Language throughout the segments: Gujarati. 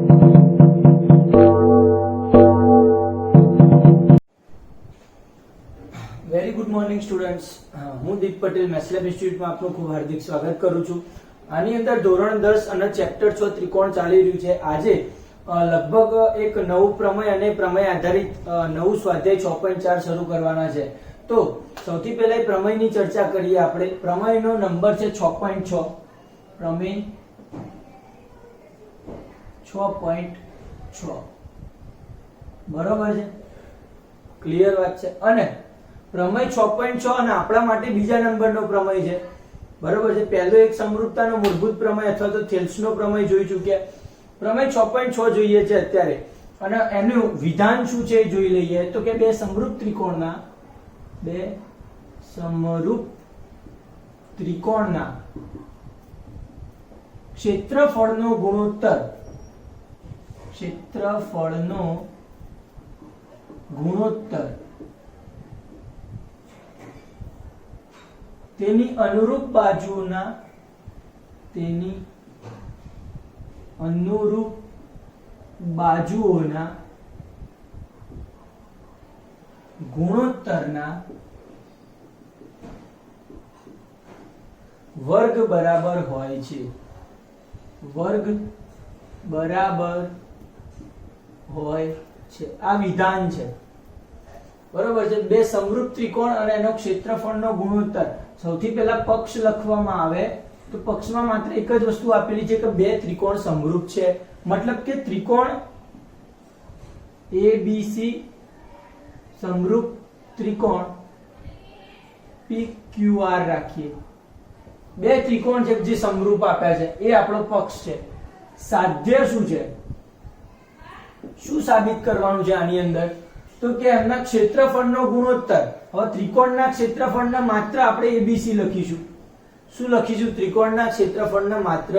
વેરી ગુડ મોર્નિંગ સ્ટુડન્ટ્સ, હું દીપ પટેલ મેથ્સ લેબ ઇન્સ્ટિટ્યૂટમાં આપનું ખૂબ હાર્દિક સ્વાગત કરું છું. આની અંદર ધોરણ 10 અને ચેપ્ટર 6 ત્રિકોણ ચાલી રહ્યું છે. આજે લગભગ એક નવું પ્રમેય અને પ્રમેય આધારિત નવું સ્વાધ્યાય 6.4 શરૂ કરવાના છે. તો સૌથી પહેલા પ્રમેયની ચર્ચા કરીએ. આપણે પ્રમેયનો નંબર છે 6.6. પ્રમેય 6.6 બરોબર છે, ક્લિયર વાત છે. અને પ્રમેય 6.6 અને આપણા માટે બીજા નંબરનો પ્રમેય છે, બરોબર છે. પહેલો એક સમરૂપતાનો મૂળભૂત પ્રમેય અથવા તો થેલ્સનો પ્રમેય જોઈ ચૂક્યા. પ્રમેય 6.6 જોઈએ છે અત્યારે, અને એનું વિધાન શું છે એ જોઈ લઈએ. તો કે બે સમરૂપ ત્રિકોણના ક્ષેત્રફળનો ગુણોત્તર તેની અનુરૂપ બાજુઓના ગુણોત્તરના વર્ગ બરાબર હોય છે. આ વિધાન છે, બરોબર છે. બે સમરૂપ ત્રિકોણ અને એનો ક્ષેત્રફળનો ગુણોત્તર. સૌથી પહેલા પક્ષ લખવામાં આવે તો પક્ષમાં માત્ર એક જ વસ્તુ આપેલી છે કે બે ત્રિકોણ સમરૂપ છે. મતલબ કે ત્રિકોણ ABC સમરૂપ ત્રિકોણ PQR રાખીએ. બે ત્રિકોણ છે જે સમરૂપ આપ્યા છે, એ આપણો પક્ષ છે. સાધ્ય શું છે, શું સાબિત કરવાનું છે આની અંદર? તો કે એમના ક્ષેત્રફળનો ગુણોત્તર. હવે ત્રિકોણના ક્ષેત્રફળના માત્ર આપણે ABC લખીશું. શું લખીશું? ત્રિકોણના ક્ષેત્રફળના માત્ર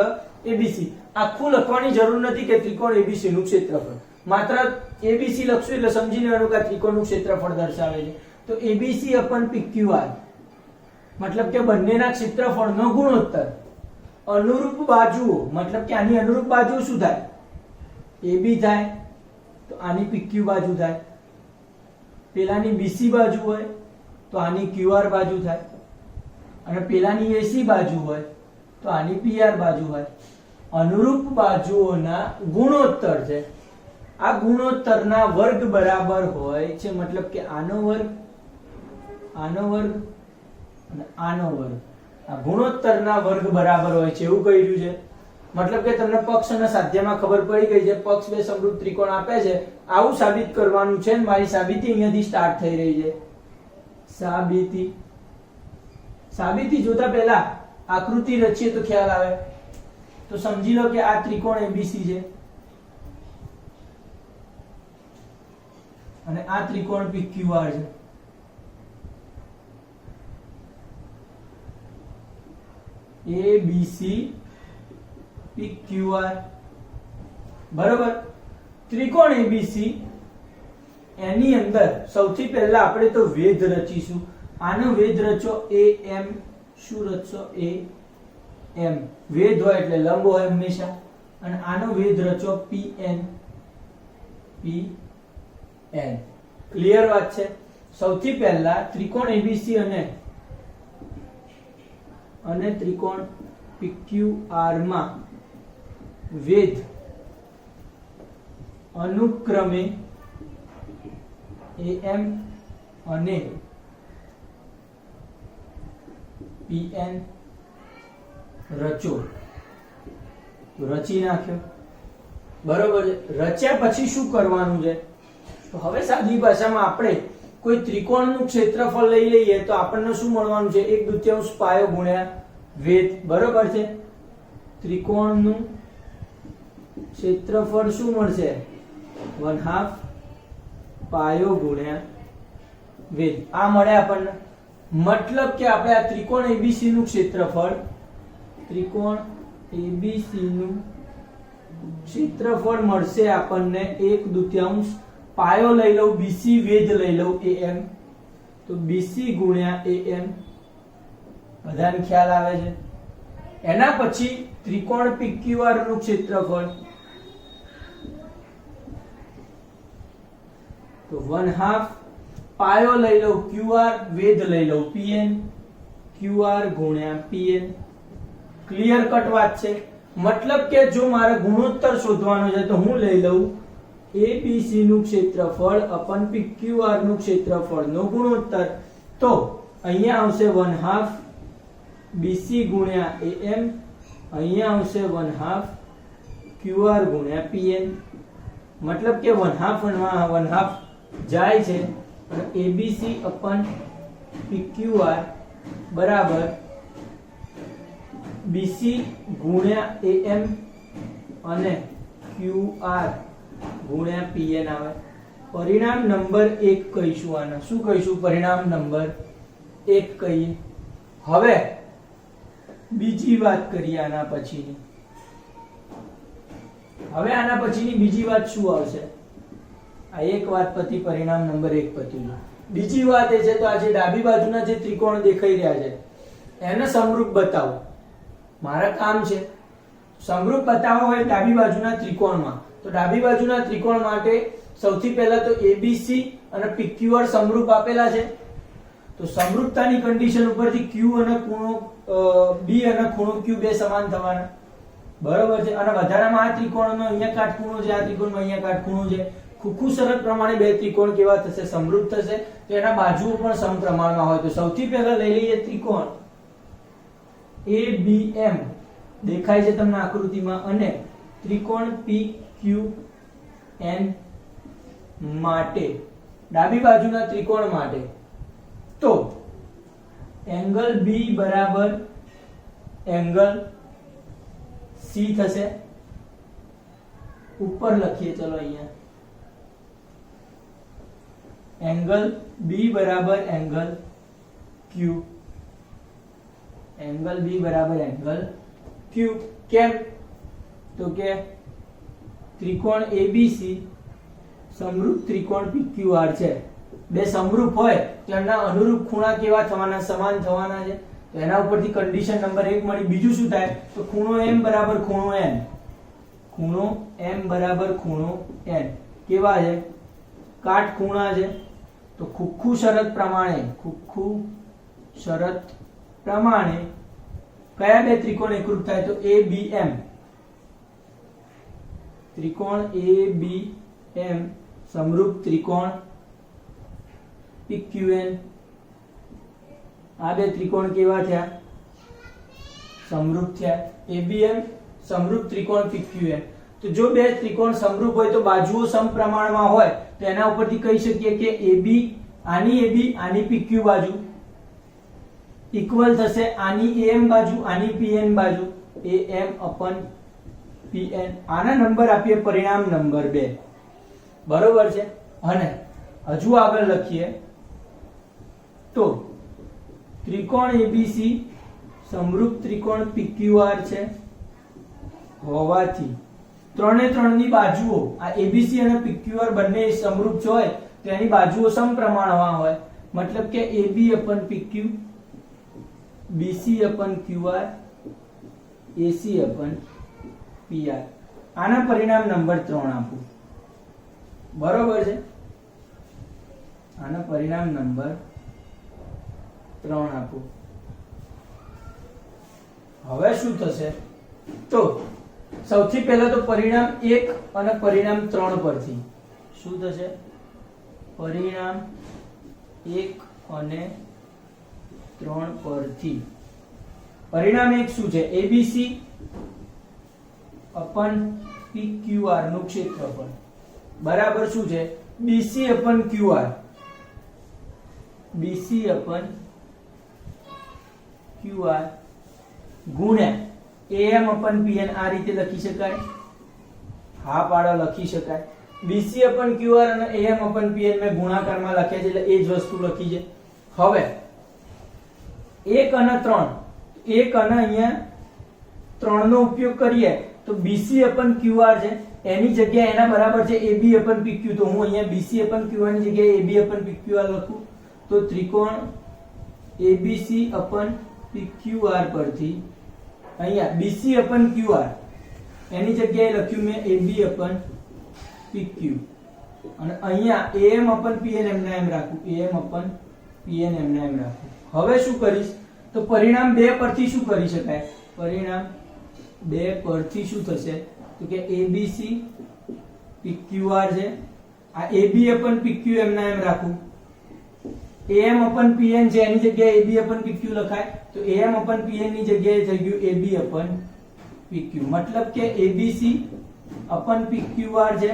ABC. આખું લખવાની જરૂર નથી કે ત્રિકોણ ABC નું ક્ષેત્રફળ, માત્ર ABC લખશું એટલે સમજી લેવાનું કે આ ત્રિકોણનું ક્ષેત્રફળ દર્શાવે છે. તો ABC upon PQR મતલબ કે બંનેના ક્ષેત્રફળનો ગુણોત્તર. અનુરૂપ બાજુઓ મતલબ કે આની અનુરૂપ બાજુ શું થાય? AB થાય તો આની PQ બાજુ થાય. પેલાની BC બાજુ હોય તો આની QR બાજુ થાય, અને પેલાની AC બાજુ હોય તો આની PR બાજુ હોય. અનુરૂપ બાજુઓના ગુણોત્તર છે. આ ગુણોત્તરના વર્ગ બરાબર હોય છે. મતલબ કે આનો વર્ગ અને આનો વર્ગ આ ગુણોત્તરના વર્ગ બરાબર હોય છે એવું કહી રહ્યું છે. મતલબ કે તમને પક્ષ અને સાધ્યમાં ખબર પડી ગઈ છે. પક્ષ બે સમરૂપ ત્રિકોણ આપે છે, આવું સાબિત કરવાનું છે. મારી સાબિતી અહીંયાથી સ્ટાર્ટ થઈ રહી છે. સાબિતી જોતા પહેલા આકૃતિ રચીએ તો ખ્યાલ આવે. તો સમજી લો કે આ ત્રિકોણ ABC છે અને આ ત્રિકોણ PQR છે. ABC PQR બરોબર. ત્રિકોણ ABC એની અંદર સૌથી પહેલા આપણે તો વેધ રચીશું. આનો વેધ રચો AM. શું રચશો? AM. વેધ હોય એટલે લંબ હોય હંમેશા. અને આનો વેધ રચો PN. ક્લિયર વાત છે. સૌથી પહેલા ત્રિકોણ ABC અને ત્રિકોણ PQR માં વેધ અનુક્રમે AM અને PN રચો. તો રચી નાખ્યો, બરોબર છે. રચ્યા પછી શું કરવાનું છે? તો હવે સાદી ભાષામાં આપણે કોઈ ત્રિકોણનું ક્ષેત્રફળ લઈ લઈએ તો આપણને શું મળવાનું છે? 1/2 પાયો ગુણ્યા વેધ, બરોબર છે. ત્રિકોણનું ક્ષેત્રફળ શું મળશે? 1/2 પાયો ગુણ્યા વેધ. આ મળે આપણને. મતલબ કે આપણે આ ત્રિકોણ ABC નું ક્ષેત્રફળ મળશે આપણને 1/2 પાયો લઈ લઉં BC, વેધ લઈ લઉં AM, તો BC ગુણ્યા AM. બધાને ખ્યાલ આવે છે? એના પછી ત્રિકોણ PQR નું ક્ષેત્રફળ તો 1/2 પાયો લઈ લઉં QR, વેધ લઈ લઉં PN, QR ગુણ્યા PN. ક્લિયર કટ વાત છે. મતલબ કે જો મારે ગુણોત્તર શોધવાનો છે તો હું લઈ લઉં ABC નું ક્ષેત્રફળ અપન PQR નું ક્ષેત્રફળનો ગુણોત્તર. તો અહીંયા આવશે 1/2 BC ગુણ્યા AM, અહીંયા આવશે 1/2 QR ગુણ્યા PN. મતલબ કે 1/2 જાય છે અને ABC અપન PQR બરાબર BC ગુણ્યા AM અને QR ગુણ્યા PN આવે. પરિણામ નંબર 1 કહીશું આના. શું કહીશું? પરિણામ નંબર 1 કહીએ. હવે બીજી વાત કરીએ આના પછીની. હવે આના પછીની બીજી વાત શું આવશે? આ એક વાત પતિ, પરિણામ નંબર 1 પત્યું. બીજી વાત એ છે તો આજે ડાબી બાજુના જે ત્રિકોણ દેખાઈ રહ્યા છે એને સમરૂપ બતાવો. મારા કામ છે સમરૂપ બતાવવા હોય ડાબી બાજુના ત્રિકોણમાં. તો ડાબી બાજુના ત્રિકોણ માટે સૌથી પહેલા તો ABC અને PQR સમરૂપ આપેલા છે. તો સમરૂપતાની કન્ડિશન ઉપરથી Q અને ખૂણો B અને ખૂણો Q બે સમાન થવાના. બરોબર છે. અને વધારામાં આ ત્રિકોણનો અહીંયા કાટખૂણો છે, આ ત્રિકોણમાં અહીંયા કાટખૂણો છે. ખુખુ શરત પ્રમાણે બે ત્રિકોણ કેવા થશે? સમરૂપ થશે. તો એના બાજુઓ પણ સમપ્રમાણમાં હોય. તો સૌથી પહેલા લઈ લઈએ ત્રિકોણ ABM, દેખાય છે તમને આકૃતિમાં, અને ત્રિકોણ PQN માટે ડાબી બાજુના ત્રિકોણ માટે તો એંગલ B બરાબર એંગલ C થશે. ઉપર લખીએ ચલો અહીંયા એંગલ B બરાબર એંગલ Q, એંગલ B બરાબર એંગલ Q. કેમ? તો કે ત્રિકોણ ABC સમરૂપ ત્રિકોણ PQR છે. બે સમરૂપ હોય તો એમના અનુરૂપ ખૂણા કેવા થવાના? સમાન થવાના છે. તો એના ઉપરથી કન્ડિશન નંબર 1 મળી. બીજું શું થાય? તો ખૂણો M બરાબર ખૂણો N, ખૂણો M બરાબર ખૂણો N કેવા છે? કાટખૂણા છે. તો ખુખુ શરત પ્રમાણે કયા બે ત્રિકોણ એકરૂપ થાય? તો ABM, ત્રિકોણ ABM સમરૂપ ત્રિકોણ PQN. આ બે ત્રિકોણ કેવા થયા? સમરૂપ થયા. ABM સમરૂપ ત્રિકોણ PQN. તો જો બે ત્રિકોણ સમરૂપ હોય તો બાજુઓ સમપ્રમાણમાં હોય તો એના ઉપરથી કહી શકીએ કે AB, આની AB આની PQ બાજુ ઇક્વલ થશે આની AM બાજુ આની PN બાજુ, AM અપન PN. આના નંબર આપીએ પરિણામ નંબર 2. બરોબર છે. અને હજુ આગળ લખીએ તો ત્રિકોણ ABC સમરૂપ ત્રિકોણ PQR છે હોવાથી ત્રણે ત્રણની બાજુઓ આ ABC અને PQR બંને સમરૂપ હોય તો એની બાજુઓ સમપ્રમાણમાં હોય. મતલબ કે AB અપન PQ, BC અપન QR, AC અપન PR. આના પરિણામ નંબર 3 આપું. બરોબર છે. આના પરિણામ નંબર 3 આપું. હવે શું થશે? તો સૌથી પહેલા તો પરિણામ 1 અને પરિણામ 3 પરથી શું થશે? પરિણામ 1 અને 3 પરથી પરિણામ 1 શું છે? ABC અપન PQR નું ક્ષેત્રફળ બરાબર શું છે? BC અપન QR, BC અપન QR ગુણ્યા AM અપન PN. આ રીતે લખી શકાય. હા પાડો લખી શકાય. BC અપન QR અને AM અપન PN મેં ગુણાકારમાં લખ્યા છે એટલે એ જ વસ્તુ લખી છે. હવે 1 અને 3, 1 અને અહીંયા 3 નો ઉપયોગ કરીએ તો BC અપન QR છે એની જગ્યાએ એના બરાબર છે AB અપન PQ. તો હું અહીંયા BC અપન QR ની જગ્યાએ AB અપન PQR લખું તો ત્રિકોણ ABC અપન PQR પરથી અહીંયા BC અપન QR એની જગ્યાએ લખ્યું મેં AB અપન PQ. અને અહીંયા am upon pn એમના એમ રાખું, am upon pn એમના એમ રાખું. હવે શું કરીશ તો પરિણામ 2 પરથી શું કરી શકાય? પરિણામ 2 પરથી શું થશે તો કે abc pqr છે, આ ab upon pq એમના એમ રાખું, am upon pn છે એની જગ્યાએ ab upon pq લખાય, તો am upon pn ની જગ્યાએ થઈ ગયું ab upon pq. મતલબ કે abc upon pqr છે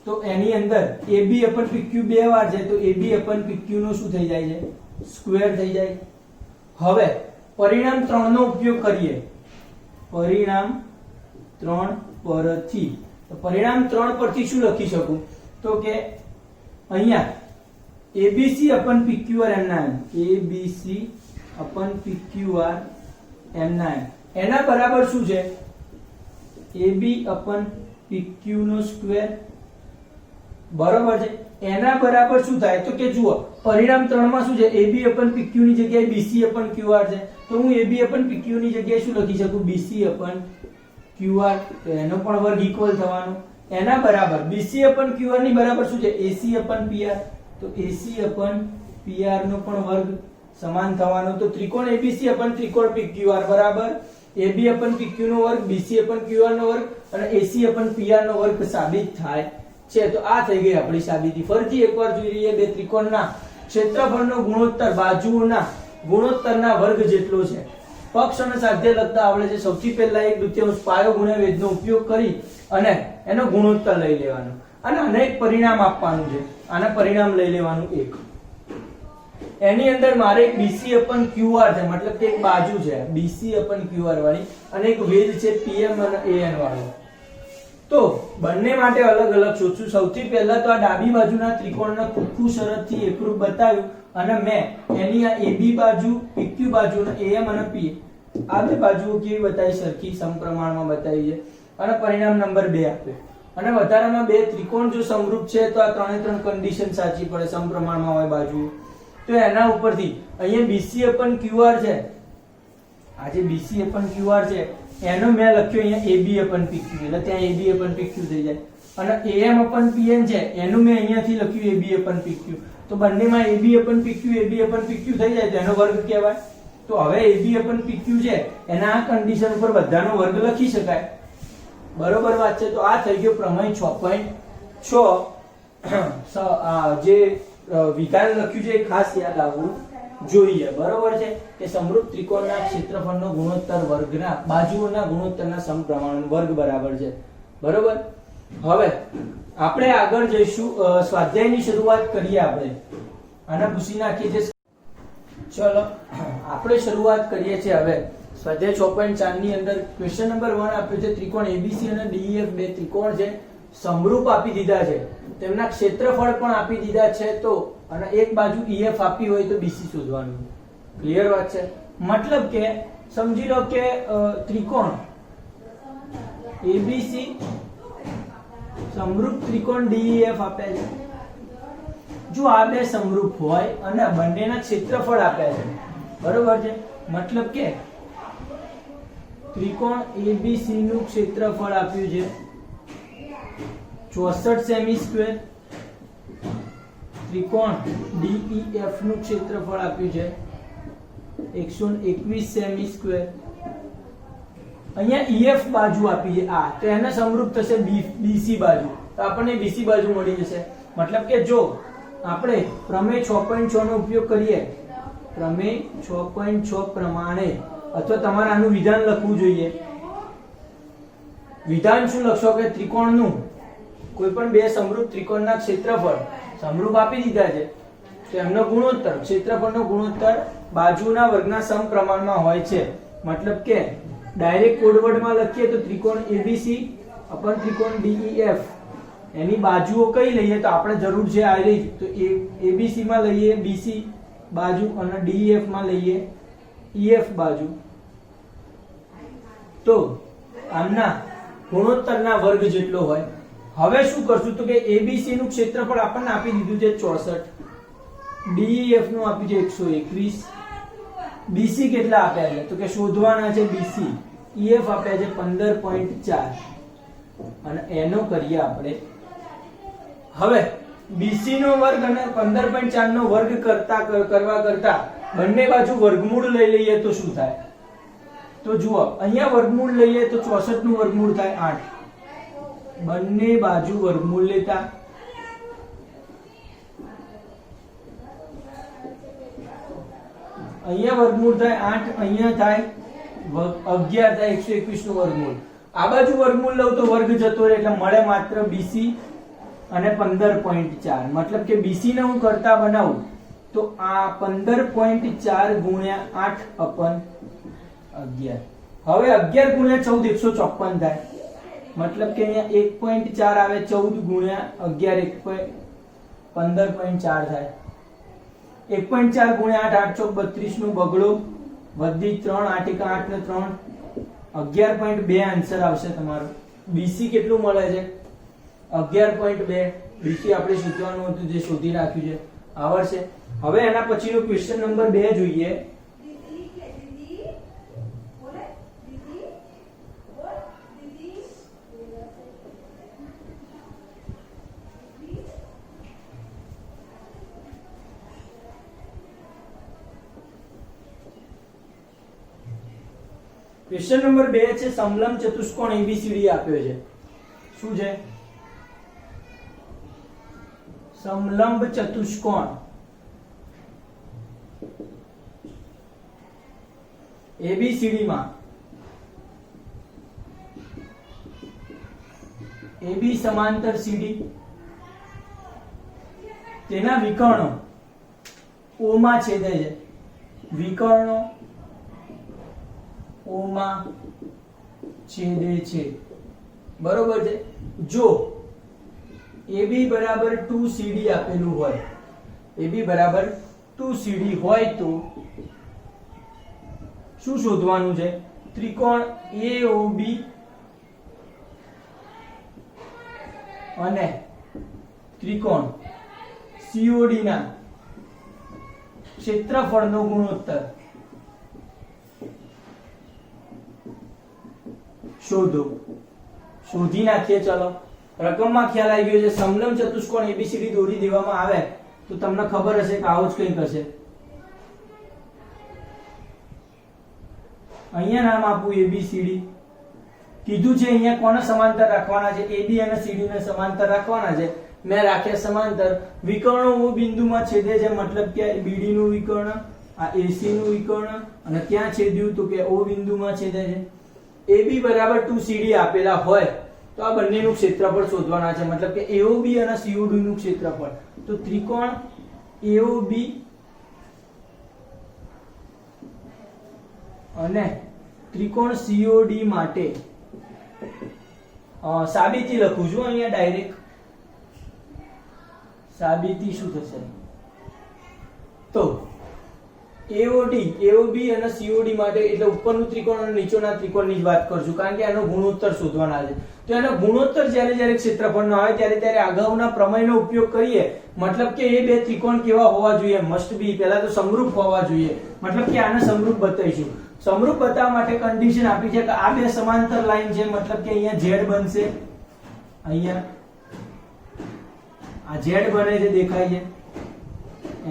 તો એની અંદર ab upon pq 2 વાર છે તો ab upon pq નો શું થઈ જાય છે? સ્ક્વેર થઈ જાય. હવે પરિણામ 3 નો ઉપયોગ કરીએ, પરિણામ 3 પરથી, તો પરિણામ 3 પરથી શું લખી શકું તો કે અહીંયા abc upon pqr એમના એમ, abc upon pqr એમના એમ, એના બરાબર શું છે? ab upon pq નો સ્ક્વેર, બરોબર છે. એના બરાબર શું થાય તો કે જુઓ પરિણામ 3 માં શું છે? ab upon pq ની જગ્યાએ bc upon qr છે, તો હું ab upon pq ની જગ્યાએ શું લખી શકું? bc upon qr, તો એનો પણ વર્ગ ઇક્વલ થવાનો. એના બરાબર bc upon qr ની બરાબર શું છે? ac upon pr, તો ac upon pr નો પણ વર્ગ સમાન થવાનો. તો ત્રિકોણ abc upon ત્રિકોણ pqr બરાબર ab upon pq નો વર્ગ, bc upon qr નો વર્ગ અને ac upon pr નો વર્ગ સાબિત થાય છે. તો આ થઈ ગઈ આપણી સાબિતી. ફરીથી એકવાર જોઈ લઈએ, બે ત્રિકોણના ક્ષેત્રફળનો ગુણોત્તર બાજુઓના ગુણોત્તરના વર્ગ જેટલો છે. પક્ષ અને સાધ્ય લખતા આવડે છે. સૌથી પહેલા 1/2 પાયો ગુણ્યા વેધનો ઉપયોગ કરી અને એનો ગુણોત્તર લઈ લેવાનો અને આને એક પરિણામ આપવાનું છે. આના પરિણામ લઈ લેવાનું 1. એની અંદર મારે એક BC upon QR છે, મતલબ કે એક બાજુ છે BC upon QR વાળી અને એક વેધ છે PM અને AN વાળો. તો બંને માટે અલગ અલગ શોધશું. સૌથી પહેલા તો આ ડાબી બાજુના ત્રિકોણના ખુખુ શરતથી એકરૂપ બતાવ્યું અને મેં એની આ AB બાજુ, PQ બાજુ અને AM અને P આ બે બાજુઓ કેવી બતાવી? સરખી સમપ્રમાણમાં બતાવી છે અને પરિણામ નંબર 2 આપ્યો. અને વધારામાં બે ત્રિકોણ જો સમરૂપ છે તો આ 3 કન્ડિશન સાચી પડે, સમપ્રમાણમાં હોય બાજુઓ. તો એના ઉપરથી અહીંયા BC upon QR છે, આ જે BC upon QR છે એનો મેં લખ્યો અહીંયા AB upon PQ, એટલે ત્યાં AB upon PQ થઈ જાય. અને AM upon PN છે એનું મેં અહીંયાથી લખ્યું AB upon PQ. તો બંનેમાં AB upon PQ થઈ જાય તો એનો વર્ગ કહેવાય. તો હવે AB upon PQ છે એના આ કન્ડિશન ઉપર બધાનો વર્ગ લખી શકાય. બરોબર વાત છે. તો આ થઈ ગયો પ્રમેય 6.6. જે વિધાન લખ્યું છે ખાસ યાદ આવવું જોઈએ. બરોબર છે કે સમરૂપ ત્રિકોણના ક્ષેત્રફળનો ગુણોત્તર વર્ગના બાજુઓના ગુણોત્તરના સમપ્રમાણ વર્ગ બરાબર છે. બરોબર. હવે આપણે આગળ જઈશું, સ્વાધ્યાયની શરૂઆત કરીએ. આપણે આના પૂછી નાખીએ છે. ચલો આપણે શરૂઆત કરીએ છીએ હવે સ્વાધ્યાય 6.4 ની અંદર. ક્વેશ્ચન નંબર 1 આપ્યો છે ત્રિકોણ ABC અને DEF બે ત્રિકોણ છે, સમરૂપ આપી દીધા છે, તેમના ક્ષેત્રફળ પણ આપી દીધા છે. તો અને એક બાજુ EF આપી હોય તો BC શોધવાનું. ક્લિયર વાત છે? મતલબ કે સમજી લો કે ત્રિકોણ ABC સમરૂપ ત્રિકોણ DEF આપ્યા છે. જો આ બે સમરૂપ હોય અને બંનેના ક્ષેત્રફળ આપ્યા છે, બરોબર છે, મતલબ કે ત્રિકોણ ABC નું ક્ષેત્રફળ આપ્યું છે 64 સેમી સ્ક્વેર, ત્રિકોણ DEF નું ક્ષેત્રફળ આપ્યું છે 121 સેમી સ્ક્વેર. અહીંયા EF બાજુ આપી છે આ, તો એને સમરૂપ થશે BC બાજુ, તો આપણને BC બાજુ મળી જશે. મતલબ કે જો આપણે પ્રમેય 6.6 નો ઉપયોગ કરીએ, પ્રમેય 6.6 પ્રમાણે, અથવા તમારે આનું વિધાન લખવું જોઈએ. વિધાન શું લખશો કે ત્રિકોણનું કોઈ પણ બે સમરૂપ ત્રિકોણના ક્ષેત્રફળ સમરૂપ આપી દીધા છે તો એમનો ગુણોત્તર, ક્ષેત્રફળનો ગુણોત્તર બાજુના વર્ગના સમપ્રમાણમાં હોય છે. મતલબ કે ડાયરેક્ટ કોડવર્ડમાં લખીએ તો ત્રિકોણ ABC અપન ત્રિકોણ DEF એની બાજુઓ કઈ લઈએ તો આપણે જરૂર છે આ લઈ, તો ABC માં લઈએ BC બાજુ અને DEF માં લઈએ EF બાજુ. તો આમના ગુણોત્તરના વર્ગ જેટલો હોય. હવે શું કરશું તો કે ABC નું ક્ષેત્રફળ આપણને આપી દીધું છે 64, DEF નું આપ્યું છે 121, BC કેટલા આપ્યા છે તો કે શોધવાના છે BC, EF આપ્યા છે 15.4 અને એનો કરીએ આપણે હવે BC નો વર્ગ અને 15.4 નો વર્ગ કરવા કરતા બંને બાજુ વર્ગમૂળ લઈ લઈએ તો શું થાય? તો જુઓ અહીંયા વર્ગમૂળ લઈએ તો 64 નું વર્ગમૂળ થાય 8. બંને બાજુ વર્ગમૂળ લેતા અહીંયા વર્ગમૂળ થાય 8, અહીંયા થાય 11 થાય 121 નું વર્ગમૂળ. આ બાજુ વર્ગમૂળ લઉં તો વર્ગ જતો રહે એટલે મળે માત્ર BC અને 15.4. મતલબ કે BC ને હું કરતા બનાવું તો આ 15.4 ગુણ્યા 8/11. હવે 11 ગુણ્યા 14 154 થાય. મતલબ કે અહીંયા 1.4 આવે 14 ગુણ્યા 11 15.4 થાય. 1.4 ગુણ્યા 8 8 32 નું બગડો વધી 3 8 8 ને 3 11.2 આન્સર આવશે તમારો. BC કેટલું મળે છે? 11.2. BC આપણે શોધવાનું હતું જે શોધી રાખ્યું છે આવડશે. હવે એના પછીનો ક્વેશ્ચન નંબર 2 જોઈએ. ક્વેશ્ચન નંબર 2 છે સમલંબ ચતુષ્કોણ ABCD આપ્યો છે. શું છે? સમલંબ ચતુષ્કોણ ABCD માં AB સમાંતર CD તેના વિકર્ણો O માં છેદે છે. વિકર્ણો O માં છેદે છે. બરોબર છે. જો AB બરાબર 2CD આપેલું હોય, AB બરાબર 2CD હોય તો શું શોધવાનું છે? ત્રિકોણ AOB અને ત્રિકોણ COD ના ક્ષેત્રફળનો ગુણોત્તર શોધો. શોધી નાખીએ. ચલો રકમમાં ખ્યાલ આવી ગયો છે. સમલંબ ચતુષ્કોણ ABCD દોરી દેવામાં આવે તો તમને ખબર હશે કે આવું જ કંઈક હશે. અહીંયા નામ આપું ABCD. કીધું છે અહીંયા કોને સમાંતર રાખવાના છે? AB અને CD ને સમાંતર રાખવાના છે. મેં રાખ્યા સમાંતર. વિકર્ણો O બિંદુમાં છેદે છે મતલબ કે BD નું વિકર્ણ, આ AC નું વિકર્ણ અને ક્યાં છેદ્યું તો કે O બિંદુમાં છેદે છે. AB બરાબર 2CD આપેલા હોય તો આ બંનેનું ક્ષેત્રફળ શોધવાના છે. મતલબ કે AOB અને COD નું ક્ષેત્રફળ. તો ત્રિકોણ AOB અને ત્રિકોણ COD માટે સાબિતી લખું છું અહીંયા ડાયરેક્ટ. સાબિતી શું થશે? તો AOB અને COD માટે એટલે ઉપરનું ત્રિકોણ અને નીચેના ત્રિકોણની જ વાત કરશું કારણ કે એનો ગુણોત્તર શોધવાના છે. તો એનો ગુણોત્તર જ્યારે ક્ષેત્રફળનો આવે ત્યારે અગાઉના પ્રમેયનો ઉપયોગ કરીએ. મતલબ કે એ બે ત્રિકોણ કેવા હોવા જોઈએ? મસ્ટ બી પહેલા તો સમરૂપ હોવા જોઈએ. મતલબ કે આને સમરૂપ બતાવીશું. સમરૂપ બતાવવા માટે કન્ડિશન આપી છે કે આ બે સમાંતર લાઈન છે. મતલબ કે અહીંયા Z બનશે, અહીંયા આ Z બને છે દેખાય છે.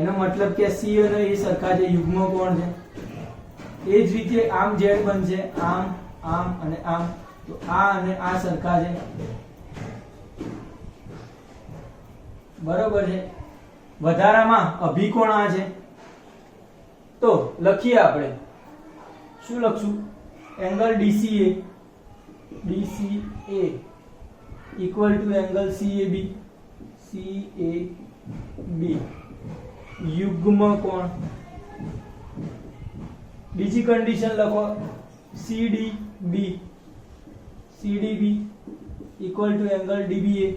એનો મતલબ કે C અને A સરખા છે, યુગ્મ કોણ છે. એ જ રીતે આમ Z બનશે, આમ આમ અને આમ. તો આ અને આ સરખા છે. બરોબર છે. વધારામાં અભિકોણ આ છે. તો લખીએ આપણે. શું લખશું? Angle DCA equal to angle CAB યુગ્મ કોણ. બીજી કન્ડિશન લખો CDB equal to angle DBA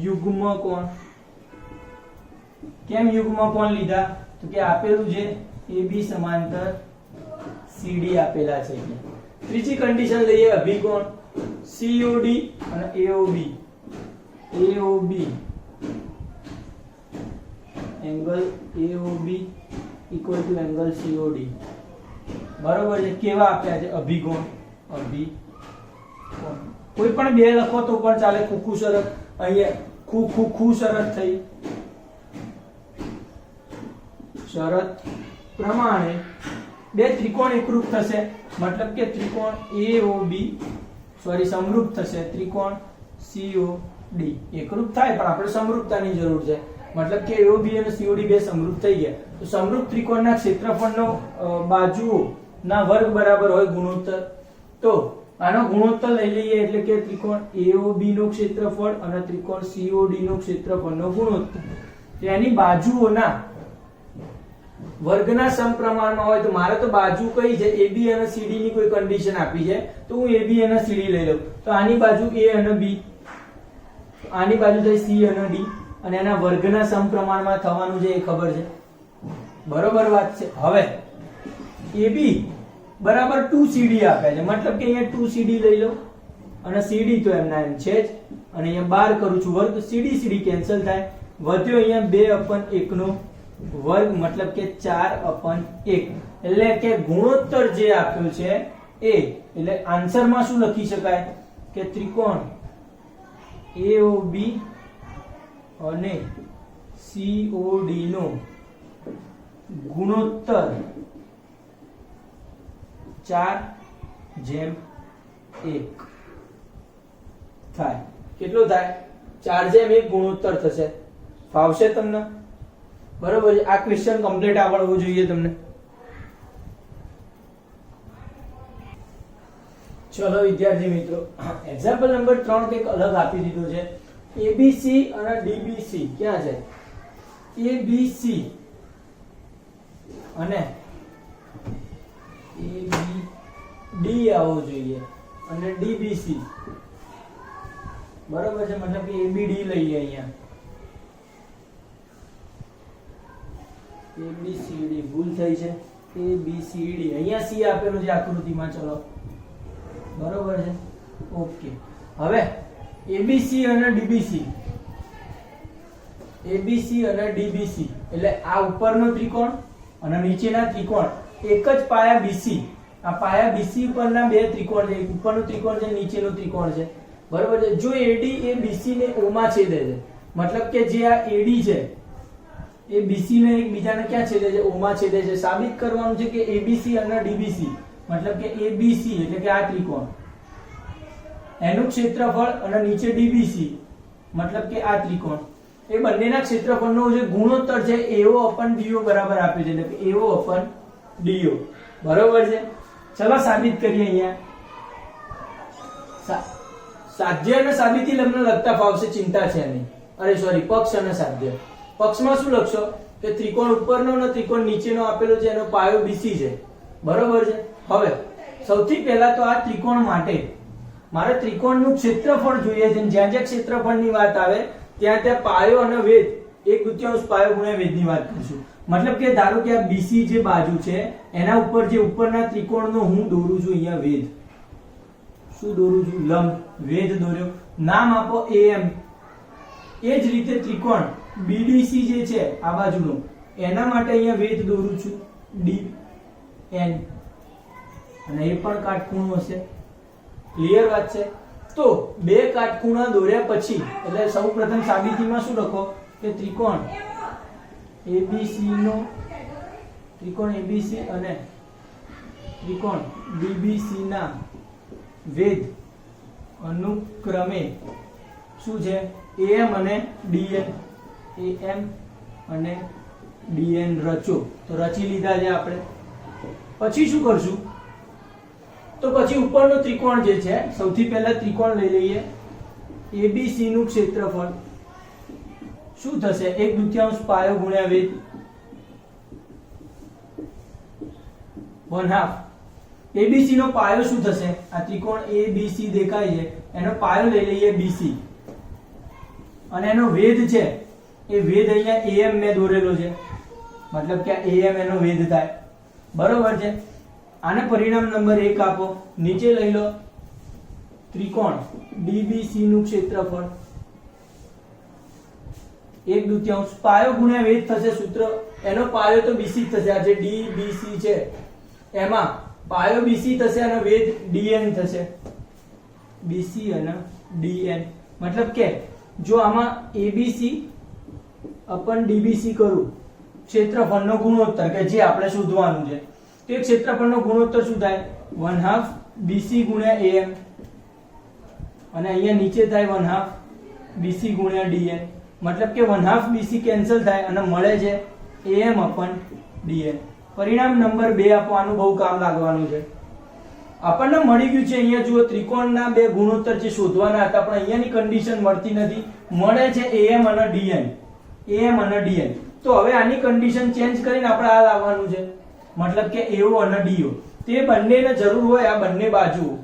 યુગ્મ કોણ. કેમ યુગ્મ કોણ લીધા? તો કે આપેલું છે AB સમાંતર CD આપેલા છે. ત્રીજી કન્ડિશન લઈએ અભિકોણ COD અને AOB angle AOB equal to angle COD. બરોબર છે. કેવા આપ્યા છે? અભિકોણ. કોઈ પણ બે લખો તો પણ ચાલે. ખુ શરત અહીંયા ખુ શરત થઈ. શરત પ્રમાણે બે ત્રિકોણ એકરૂપ થશે, મતલબ કે ત્રિકોણ AOB સમરૂપ થશે. ત્રિકોણ COD એકરૂપ થાય પણ આપણે સમરૂપતાની જરૂર છે, મતલબ કે AOB અને COD બે સમરૂપ થઈ ગયા. તો સમરૂપ ત્રિકોણના ક્ષેત્રફળનો બાજુઓના વર્ગ બરાબર હોય ગુણોત્તર. તો આનો ગુણોત્તર લઈ લઈએ એટલે કે ત્રિકોણ AOB નું ક્ષેત્રફળ અને ત્રિકોણ COD નું ક્ષેત્રફળનો ગુણોત્તર. તેની બાજુઓના વર્ગના સમપ્રમાણમાં હોય. તો મારે તો બાજુ કઈ છે AB અને CD ની કોઈ કન્ડિશન આપી છે, તો હું AB અને CD લઈ લઉં. તો આની બાજુ A અને B, આની બાજુ થાય C અને D, અને એના વર્ગના સમપ્રમાણમાં થવાનું છે એ ખબર છે. બરોબર વાત છે. હવે AB બરાબર 2CD આપે છે, મતલબ કે અહીંયા 2CD લઈ લો અને CD તો એમના એમ છે જ, અને અહીંયા બાર કરું છું વર્ગ. CD કેન્સલ થાય, વધ્યો અહીંયા 2/1 નો વર્ગ, મતલબ કે 4/1. એટલે કે ગુણોત્તર જે આપ્યો છે એ, એટલે આન્સરમાં શું લખી શકાય કે ત્રિકોણ AOB અને COD નો ગુણોત્તર 4:1 થાય. કેટલો થાય? 4:1 ગુણોત્તર થશે. ફાવશે તમને? બરોબર છે. આ ક્વેશ્ચન કમ્પ્લીટ આવડવું જોઈએ તમને. ચલો વિદ્યાર્થી મિત્રો, એક્ઝામ્પલ નંબર 3 કંઈક અલગ આપી દીધો છે. ABC અને DBC ક્યાં છે? ABC અને ABD આવવો જોઈએ અને DBC. બરોબર છે, મતલબ કે ABD લઈએ અહીંયા. ABCD ભૂલ થઈ છે. ABCD અહીંયા C આપેલું છે આકૃતિમાં. ચલો બરોબર છે, ઓકે. હવે ABC અને DBC, ABC અને DBC એટલે આ ઉપરનો ત્રિકોણ અને નીચેના ત્રિકોણ એક જ પાયા BC. આ પાયા BC પરના બે ત્રિકોણ છે, ઉપરનો ત્રિકોણ છે, નીચેનો ત્રિકોણ છે. બરોબર છે. જો AD એ BC ને O માં છેદે છે, મતલબ કે જે આ AD છે એ BC ને એકબીજાને ક્યાં છેદે છે? O માં છેદે છે. સાબિત કરવાનું છે કે ABC અને DBC, મતલબ કે ABC એટલે કે આ ત્રિકોણ, એનું ક્ષેત્રફળ અને નીચે DBC મતલબ કે આ ત્રિકોણ, એ બંનેના ક્ષેત્રફળનો જે ગુણોત્તર છે AO/DO બરાબર આપ્યું છે, એટલે કે AO/DO. બરોબર છે. ચલો સાબિત કરીએ. અહીંયા સાધ્ય અને સાબિતી લગ્ન લગતા ફાવશે, ચિંતા છે નહીં. અરે સોરી, પક્ષ અને સાધ્ય. પક્ષમાં શું લખશો કે ત્રિકોણ ઉપરનો અને ત્રિકોણ નીચેનો આપેલો છે, એનો પાયો BC છે. બરોબર છે. હવે સૌથી પહેલા તો આ ત્રિકોણ માટે મારે ત્રિકોણનું ક્ષેત્રફળ જોઈએ છે. જ્યાં જ્યાં ક્ષેત્રફળની વાત આવે ત્યાં ત્યાં પાયો અને વેધ 1/2 પાયો ગુણ્યા વેધની વાત કરીશું. મતલબ કે ધારો કે આ BC જે બાજુ છે એના ઉપર જે ઉપરના ત્રિકોણનો હું દોરું છું અહીંયા વેધ. શું દોરું છું? લંબ. વેધ દોર્યો. નામ આપો AM. એ જ રીતે ત્રિકોણ BDC જે છે આ બાજુનો, એના માટે અહીંયા વેધ દોરું છું DN, અને એ પણ કાટખૂણો હશે. ક્લિયર વાત છે? તો બે કાટખૂણા દોર્યા પછી એટલે સૌપ્રથમ સાબિતીમાં શું લખો કે ત્રિકોણ ABC અને ત્રિકોણ DBC ના વેધ અનુક્રમે શું છે? AM અને DN. AM અને DN રચો. તો રચી લીધા છે આપણે. પછી શું કરશું? તો પછી ઉપરનો ત્રિકોણ જે છે, સૌથી પહેલા ત્રિકોણ લઈ લઈએ. ABC નું ક્ષેત્રફળ શું થશે? 1/2 પાયો ગુણ્યા વેધ, 1/2. ABC નો પાયો શું થશે? આ ત્રિકોણ ABC દેખાય છે, એનો પાયો લઈ લઈએ BC, અને એનો વેધ છે એ વેધ અહીંયા AM મેં દોરેલો છે, મતલબ કે AM એનો વેધ થાય. બરોબર છે. આને પરિણામ નંબર 1 આપો. નીચે લઈ લો ત્રિકોણ DBC નું ક્ષેત્રફળ 1/2 પાયો ગુણ્યા વેધ થશે. સૂત્ર એનો પાયો તો BC જ થશે. આ જે DBC છે એમાં પાયો BC થશે અને વેધ DN થશે. BC અને DN. મતલબ કે જો આમાં ABC અપન DBC કરું ક્ષેત્રફળનો ગુણોત્તર કે જે આપણે શોધવાનું છે, તે ક્ષેત્રફળનો ગુણોત્તર શું થાય? 1/2 BC ગુણ્યા AM અને અહીંયા નીચે થાય 1/2 BC ગુણ્યા DN. મતલબ કે 1/2 BC કેન્સલ થાય અને મળે છે AM અપન DN. પરિણામ નંબર 2 આપવાનું બહુ કામ લાગવાનું છે. આપણને મળી ગયું છે અહીંયા જુઓ ત્રિકોણના બે ગુણોત્તર જે શોધવાના હતા, પણ અહીંયાની કન્ડિશન મળતી નથી, મળે છે AM અને DN. AM અને DN. તો હવે આની કન્ડિશન ચેન્જ કરીને આપણે આ લાવવાનું છે, મતલબ કે AO અને DO. તે બંનેને જરૂર હોય આ બંને બાજુઓ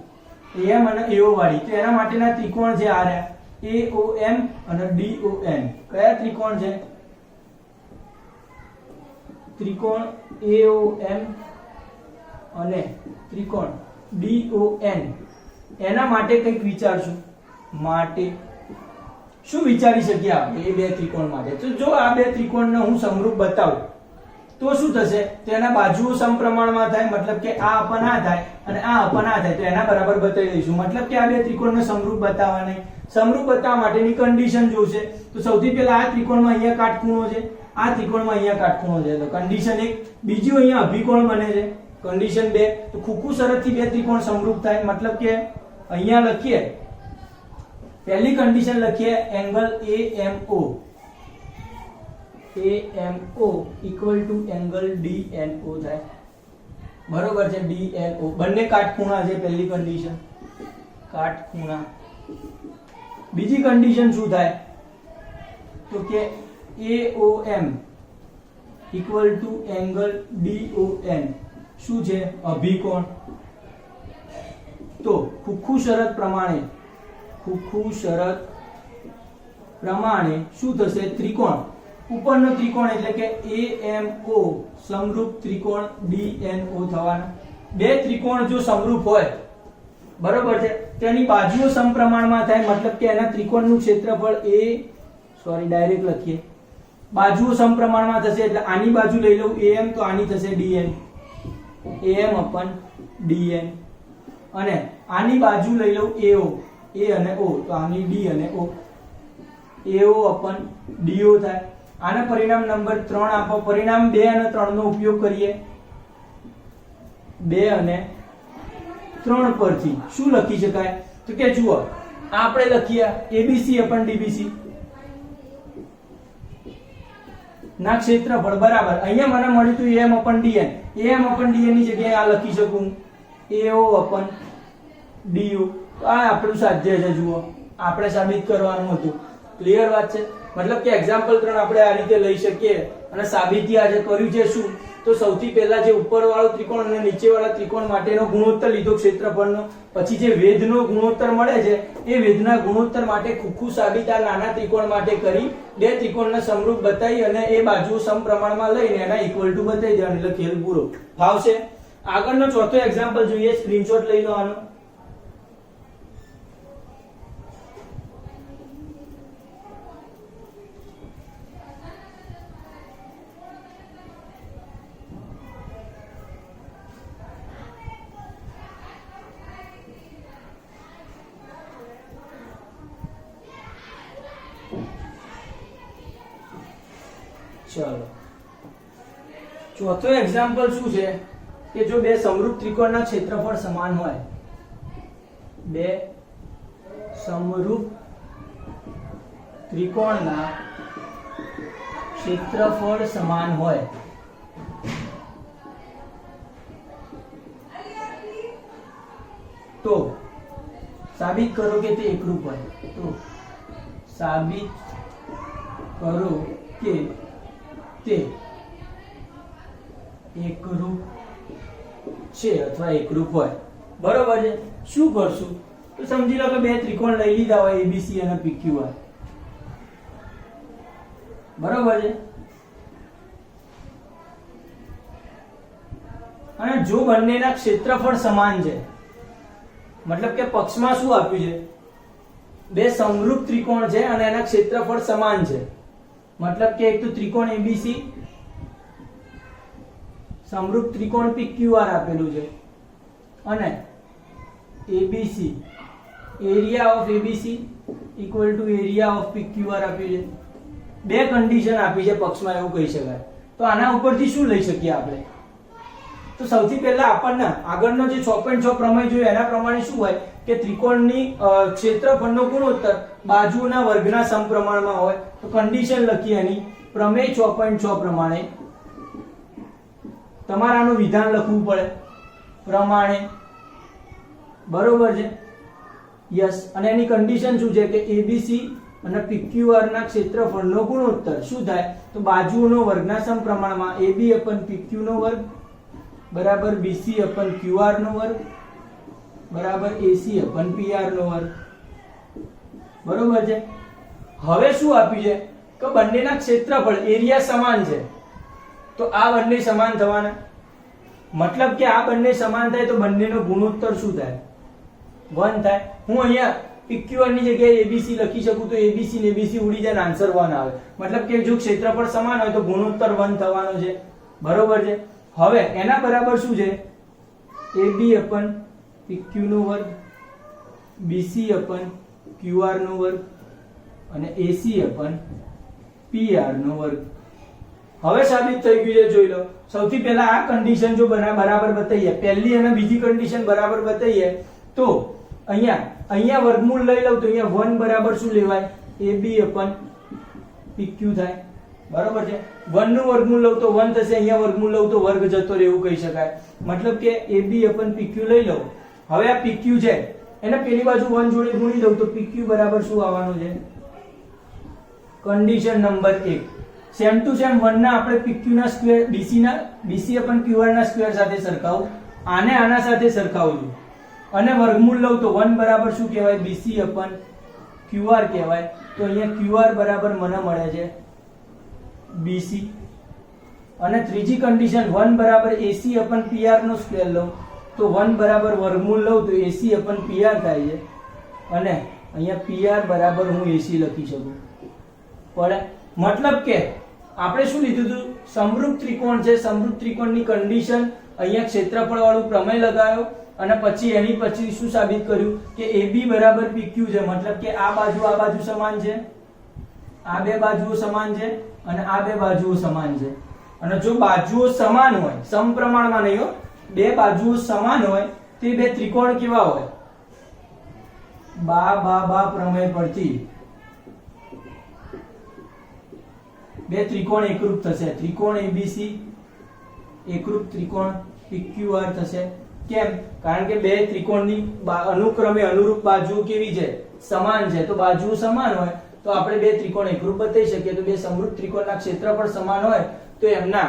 AM અને AO વાળી, તો એના માટેના ત્રિકોણ જે આ રહ્યા AOM અને DON. કયા ત્રિકોણ છે? ત્રિકોણ AOM અને ત્રિકોણ DON. એના માટે કંઈક વિચારશું. માટે શું વિચારી શકીએ આપણે એ બે ત્રિકોણ માટે? તો જો આ બે ત્રિકોણને હું સમરૂપ બતાવું તો શું થશે? તેના બાજુઓ સમપ્રમાણમાં થાય, મતલબ કે આ અપન આ થાય અને આ અપન આ થાય, તો એના બરાબર બતાવી દઈશું. મતલબ કે આ બે ત્રિકોણને સમરૂપ બતાવવા નહીં. સમરૂપ બતાવવા માટેની કન્ડિશન જોશે. તો સૌથી પહેલા આ ત્રિકોણમાં અહીંયા કાટખૂણો છે, આ ત્રિકોણમાં અહીંયા કાટખૂણો છે, તો કન્ડિશન 1. બીજું અહીંયા અભિકોણ બને છે, કન્ડિશન 2. તો ખુખુ શરતથી બે ત્રિકોણ સમરૂપ થાય, મતલબ કે અહીંયા લખીએ પહેલી કન્ડિશન લખીએ angle AMO. AMO equal to angle DNO થાય. બરોબર છે? DNO બંને કાટખૂણા છે, પહેલી કન્ડિશન કાટખૂણા. બીજી કન્ડિશન શું થાય? તો કે AOM equal to angle DON. શું છે? અભિકોણ. તો ખુખુ શરત પ્રમાણે શું થશે? ત્રિકોણ ઉપરનો ત્રિકોણ એટલે કે AMO સમરૂપ ત્રિકોણ DNO થવાના. બે ત્રિકોણ જો સમરૂપ હોય, બરોબર છે, તેની બાજુઓ સમપ્રમાણમાં થાય, મતલબ કે એના ત્રિકોણનું ક્ષેત્રફળ ડાયરેક્ટ લખીએ, બાજુઓ સમપ્રમાણમાં થશે. એટલે આની બાજુ લઈ લઉં AM તો આની થશે DN. AM અપન DN. અને આની બાજુ લઈ લઉં AO, A અને O તો આની D અને O, AO અપન DO થાય. આને પરિણામ નંબર 3 આપો. પરિણામ 2 અને 3 નો ઉપયોગ કરીએ. 2 અને 3 પરથી શું લખી શકાય? તો કે જુઓ આપણે લખીએ ABC અપન DBC ના ક્ષેત્રફળ બરાબર. અહીંયા મને મળ્યું હતું AM અપન DN. AM અપન DN ની જગ્યાએ આ લખી શકું AO અપન DO. આ આપણું સાધ્ય છે. જુઓ આપણે સાબિત કરવાનું હતું. ક્લિયર વાત છે? મતલબ કે એક્ઝામ્પલ 3 આપણે આ રીતે લઈ શકીએ અને સાબિતી આજે કર્યું છે. શું? તો સૌથી પહેલા જે ઉપરવાળો ત્રિકોણ અને નીચેવાળા ત્રિકોણ માટેનો ગુણોત્તર લીધો ક્ષેત્રફળનો, પછી જે વેધનો ગુણોત્તર મળે છે એ વેધના ગુણોત્તર માટે ખુખુ સાબિત આ નાના ત્રિકોણ માટે કરી બે ત્રિકોણને સમરૂપ બતાવી અને એ બાજુ સમપ્રમાણમાં લઈને એના ઇક્વલ ટુ બતાવી દેવાનું, એટલે ખેલ પૂરો. ફાવશે? આગળનો ચોથો એક્ઝામ્પલ જોઈએ. સ્ક્રીનશોટ લઈ લો આનો. ચલો ચોથો એક્ઝામ્પલ શું છે કે જો બે સમરૂપ ત્રિકોણના ક્ષેત્રફળ સમાન હોય, બે સમરૂપ ત્રિકોણના ક્ષેત્રફળ સમાન હોય તો સાબિત કરો કે તે એકરૂપ હોય. તો સાબિત કરો કે તે એકરૂપ છે અથવા એકરૂપ હોય. બરોબર છે? શું કરશું? તો સમજી લો કે બે ત્રિકોણ લઈ લીધા હોય ABC અને PQR. બરોબર છે? અને જો બંનેના ક્ષેત્રફળ સમાન છે, મતલબ કે પક્ષમાં શું આપ્યું છે? બે સમરૂપ ત્રિકોણ છે અને એના ક્ષેત્રફળ સમાન છે. મતલબ કે એક તો ત્રિકોણ ABC સમરૂપ ત્રિકોણ PQR આપેલું છે અને ABC area of ABC equal to area of PQR આપ્યું છે. બે કન્ડિશન આપી છે પક્ષમાં એવું કહી શકાય. તો આના ઉપરથી શું લઈ શકીએ આપણે? તો સૌથી પહેલા આપણને આગળનો જે 6.6 પ્રમેય જોયો એના પ્રમાણે શું હોય કે ત્રિકોણની ક્ષેત્રફળનો ગુણોત્તર બાજુના વર્ગના સમપ્રમાણમાં હોય. તો કન્ડિશન લખીએ એની પ્રમેય 6.6 પ્રમાણે તમારે આનું વિધાન લખવું પડે પ્રમાણે, બરોબર છે? યસ. અને એની કન્ડિશન શું છે કે એબીસી અને પીક્યુઆર ના ક્ષેત્રફળનો ગુણોત્તર શું થાય? તો બાજુઓનો વર્ગના સમપ્રમાણમાં AB upon PQ નો વર્ગ બરાબર BC upon QR નો વર્ગ બરાબર AC upon PR નો વર્ગ. બરોબર છે? હવે શું આપ્યું છે કે બંનેના ક્ષેત્રફળ એરિયા સમાન છે. તો આ બંને સમાન થવાના, મતલબ કે આ બંને સમાન થાય તો બંનેનો ગુણોત્તર શું થાય? 1 થાય. હું અહીંયા PQR ની જગ્યાએ ABC લખી શકું તો ABC ને ABC ઉડી જાય, આન્સર 1 આવે. મતલબ કે જો ક્ષેત્રફળ સમાન હોય તો ગુણોત્તર 1 થવાનો છે. બરોબર છે? હવે એના બરાબર શું છે? AB upon PQ નો વર્ગ BC upon QR નો વર્ગ અને AC upon PR નો વર્ગ. હવે સાબિત થઈ ગયું છે, જોઈ લો. સૌથી પહેલા આ કન્ડિશન જો બરાબર બતાવીએ, પહેલી અને બીજી કન્ડિશન બરાબર બતાવીએ તો અહીંયા વર્ગમૂળ લઈ લઉં તો અહીંયા 1 બરાબર શું લેવાય? AB upon PQ થાય. બરોબર છે? 1 નું વર્ગમૂળ લઉં તો 1 થશે, અહીંયા વર્ગમૂળ લઉં તો વર્ગ જતો રહે એવું કહી શકાય. મતલબ કે AB upon PQ લઈ લઉં. હવે આ PQ છે એને પેલી બાજુ 1 જોડે ગુણી દઉં તો PQ બરાબર શું આવવાનું છે? Condition number 1 same to same 1 ના આપણે PQ ના સ્ક્વેર BC upon QR ના સ્ક્વેર સાથે સરખાવું, આને આના સાથે સરખાવું અને વર્ગમૂળ લઉં તો 1 બરાબર શું કહેવાય? BC upon QR કહેવાય. તો અહીંયા QR બરાબર મને મળે છે BC. અને ત્રીજી કન્ડિશન 1 બરાબર AC upon PR નો સ્ક્વેર લઉં તો 1 બરાબર વર્ગમૂળ લઉં તો AC upon PR થાય છે અને અહીંયા PR બરાબર હું AC લખી શકું પડે. મતલબ કે આપણે શું લીધું હતું? સમરૂપ ત્રિકોણ છે, સમરૂપ ત્રિકોણની કન્ડિશન અહીંયા ક્ષેત્રફળ વાળું પ્રમેય લગાવ્યો અને પછી એની પછી શું સાબિત કર્યું કે AB બરાબર PQ છે. મતલબ કે આ બાજુ સમાન છે, આ બે બાજુઓ સમાન છે અને આ બે બાજુઓ સમાન છે. અને જો બાજુઓ સમાન હોય, સમપ્રમાણમાં નહીં હો, બે બાજુઓ સમાન હોય તો બે ત્રિકોણ કેવા હોય? બા પ્રમેય પરથી બે ત્રિકોણ એકરૂપ થશે. ત્રિકોણ ABC એકરૂપ ત્રિકોણ PQR થશે. કેમ? કારણ કે બે ત્રિકોણની અનુક્રમે અનુરૂપ બાજુઓ કેવી છે? સમાન છે. તો બાજુઓ સમાન હોય તો આપણે બે ત્રિકોણ એકરૂપ બતાવી શકીએ. તો બે સમરૂપ ત્રિકોણના ક્ષેત્રફળ સમાન હોય તો એમના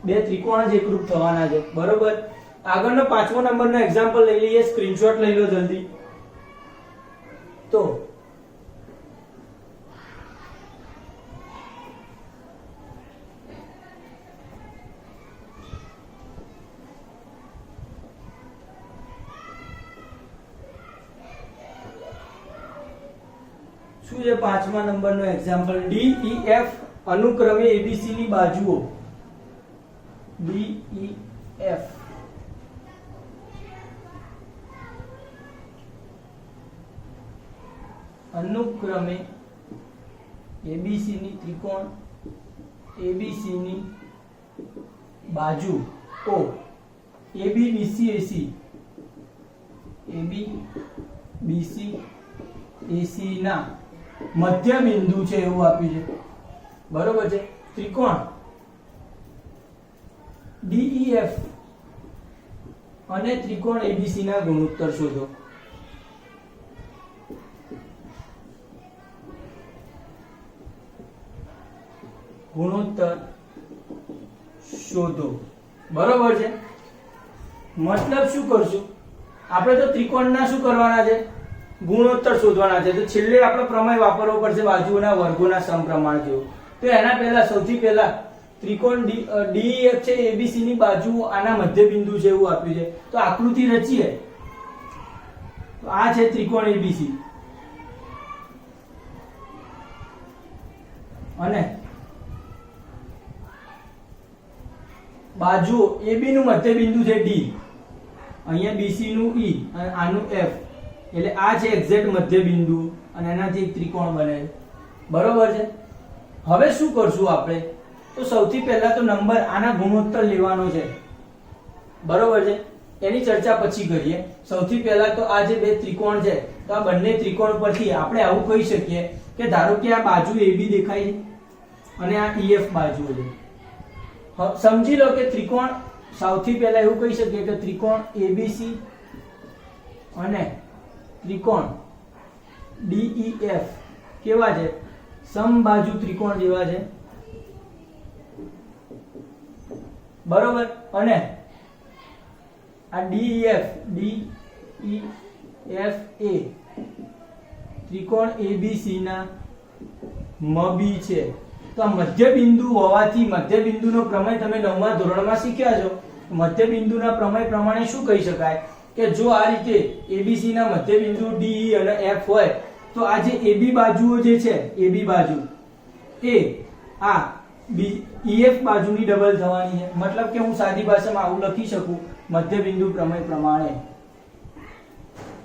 બે ત્રિકોણ જ એકરૂપ થવાના છે. બરોબર? આગળનો 5મો નંબરનો એક્ઝામ્પલ લઈ લઈએ, સ્ક્રીનશોટ લઈ લો જલ્દી. તો શું છે 5મા નંબરનો એક્ઝામ્પલ? DEF અનુક્રમે ABC ની બાજુઓ DEF અનુક્રમે ABC ની ત્રિકોણ ABC ની બાજુ O AB BC AC AB BC AC ના મધ્ય બિંદુ છે એવું આપ્યું છે. બરોબર છે? ત્રિકોણ DEF અને ત્રિકોણ ABC ના ગુણોત્તર શોધો. ગુણોત્તર શોધો. બરોબર છે? મતલબ શું કરશું આપણે? તો ત્રિકોણના શું કરવાના છે? ગુણોત્તર શોધવાના છે. તો છેલ્લે આપણે પ્રમેય વાપરવો પડશે બાજુઓના વર્ગોના સમપ્રમાણ જેવું. તો એના પહેલા સૌથી પહેલા ત્રિકોણ DEF છે, ABC ની બાજુઓ આના મધ્ય બિંદુ છે એવું આપ્યું છે. તો આકૃતિ રચીએ તો આ છે ત્રિકોણ ABC અને બાજુઓ AB નું મધ્ય બિંદુ છે D, અહીંયા BC નું E અને આનું F એટલે આ છે એક્ઝેક્ટ મધ્ય બિંદુ અને એનાથી એક ત્રિકોણ બને છે. બરોબર છે. હવે શું કરશું આપણે? તો સૌથી પહેલા તો નંબર આના ગુણોત્તર લેવાનો છે. બરોબર છે. એની ચર્ચા પછી કરીએ. સૌથી પહેલા તો આ જે બે ત્રિકોણ છે તો આ બંને ત્રિકોણ પરથી આપણે આવું કહી શકીએ કે ધારો કે આ બાજુ AB દેખાય છે અને આ EF બાજુ છે. સમજી લો કે ત્રિકોણ, સૌથી પહેલા એવું કહી શકીએ કે ત્રિકોણ ABC અને ત્રિકોણ DEF કેવા છે? સમબાજુ ત્રિકોણ જેવા છે. બરોબર. અને આ DEF એ ત્રિકોણ ABC ના મબી છે. તો આ મધ્ય બિંદુ હોવાથી મધ્ય બિંદુનો પ્રમેય તમે 9મા ધોરણમાં શીખ્યા છો. મધ્ય બિંદુના પ્રમેય પ્રમાણે શું કહી શકાય કે જો આ રીતે ABC ના મધ્ય બિંદુ DE અને F હોય તો આ જે AB બાજુઓ જે છે, AB બાજુ એ આ EF બાજુની ડબલ થવાની છે. મતલબ કે હું સાદી ભાષામાં આવું લખી શકું મધ્ય બિંદુ પ્રમેય પ્રમાણે.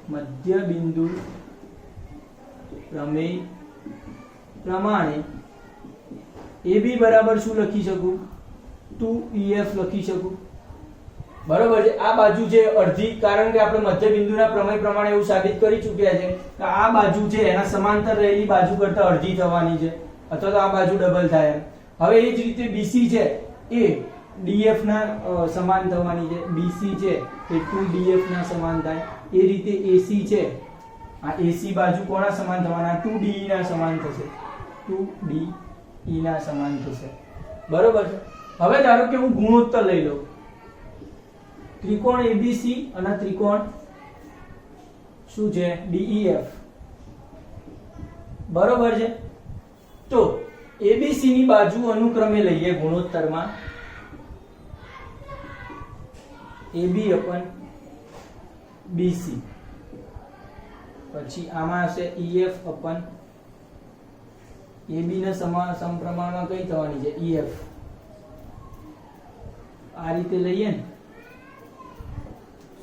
મધ્ય બિંદુ પ્રમેય પ્રમાણે AB બરાબર શું લખી શકું? 2EF લખી શકું. બરોબર છે. આ બાજુ છે અડધી, કારણ કે આપણે મધ્ય બિંદુના પ્રમેય પ્રમાણે એવું સાબિત કરી ચૂક્યા છે કે આ બાજુ છે એના સમાંતર રહેલી બાજુ કરતા અડધી થવાની છે, અથવા તો આ બાજુ ડબલ થાય. હવે એ જ રીતે BC છે એ DF ના સમાન થવાની છે. BC છે એ 2DF ના સમાન થાય. એ રીતે AC છે, આ AC બાજુ કોના સમાન થવાના? 2DE ના સમાન થશે. 2DE ના સમાન થશે. બરોબર છે. હવે ધારો કે હું ગુણોત્તર લઈ લઉં. ત્રિકોણ ABC અને ત્રિકોણ શું છે? DEF. બરોબર છે. તો ABC ની બાજુ અનુક્રમે લઈએ ગુણોત્તરમાં. AB/BC. પછી આમાં હશે EF/AB ને સમપ્રમાણમાં કઈ થવાની છે? EF. આ રીતે લઈએ ને,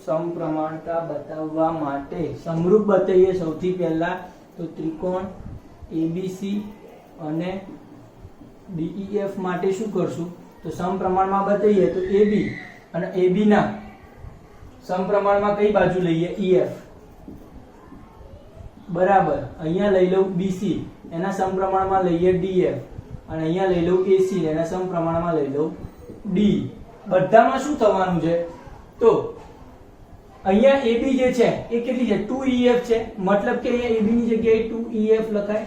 સમપ્રમાણતા બતાવવા માટે સમરૂપ બતાવીએ સૌથી પહેલા તો ત્રિકોણ ABC અને DEF માટે શું કરશું? તો સમપ્રમાણમાં બતાવીએ તો AB અને AB ના સમપ્રમાણમાં કઈ બાજુ લઈએ? EF. બરાબર. અહીંયા લઈ લઉં BC, એના સમપ્રમાણમાં લઈએ DF, અને અહીંયા લઈ લઉં AC, એના સમપ્રમાણમાં લઈ લઉં D. બધામાં શું થવાનું છે? તો અહીંયા AB જે છે એ કેટલી છે? 2EF છે. મતલબ કે અહીંયા AB ની જગ્યાએ 2EF લખાય.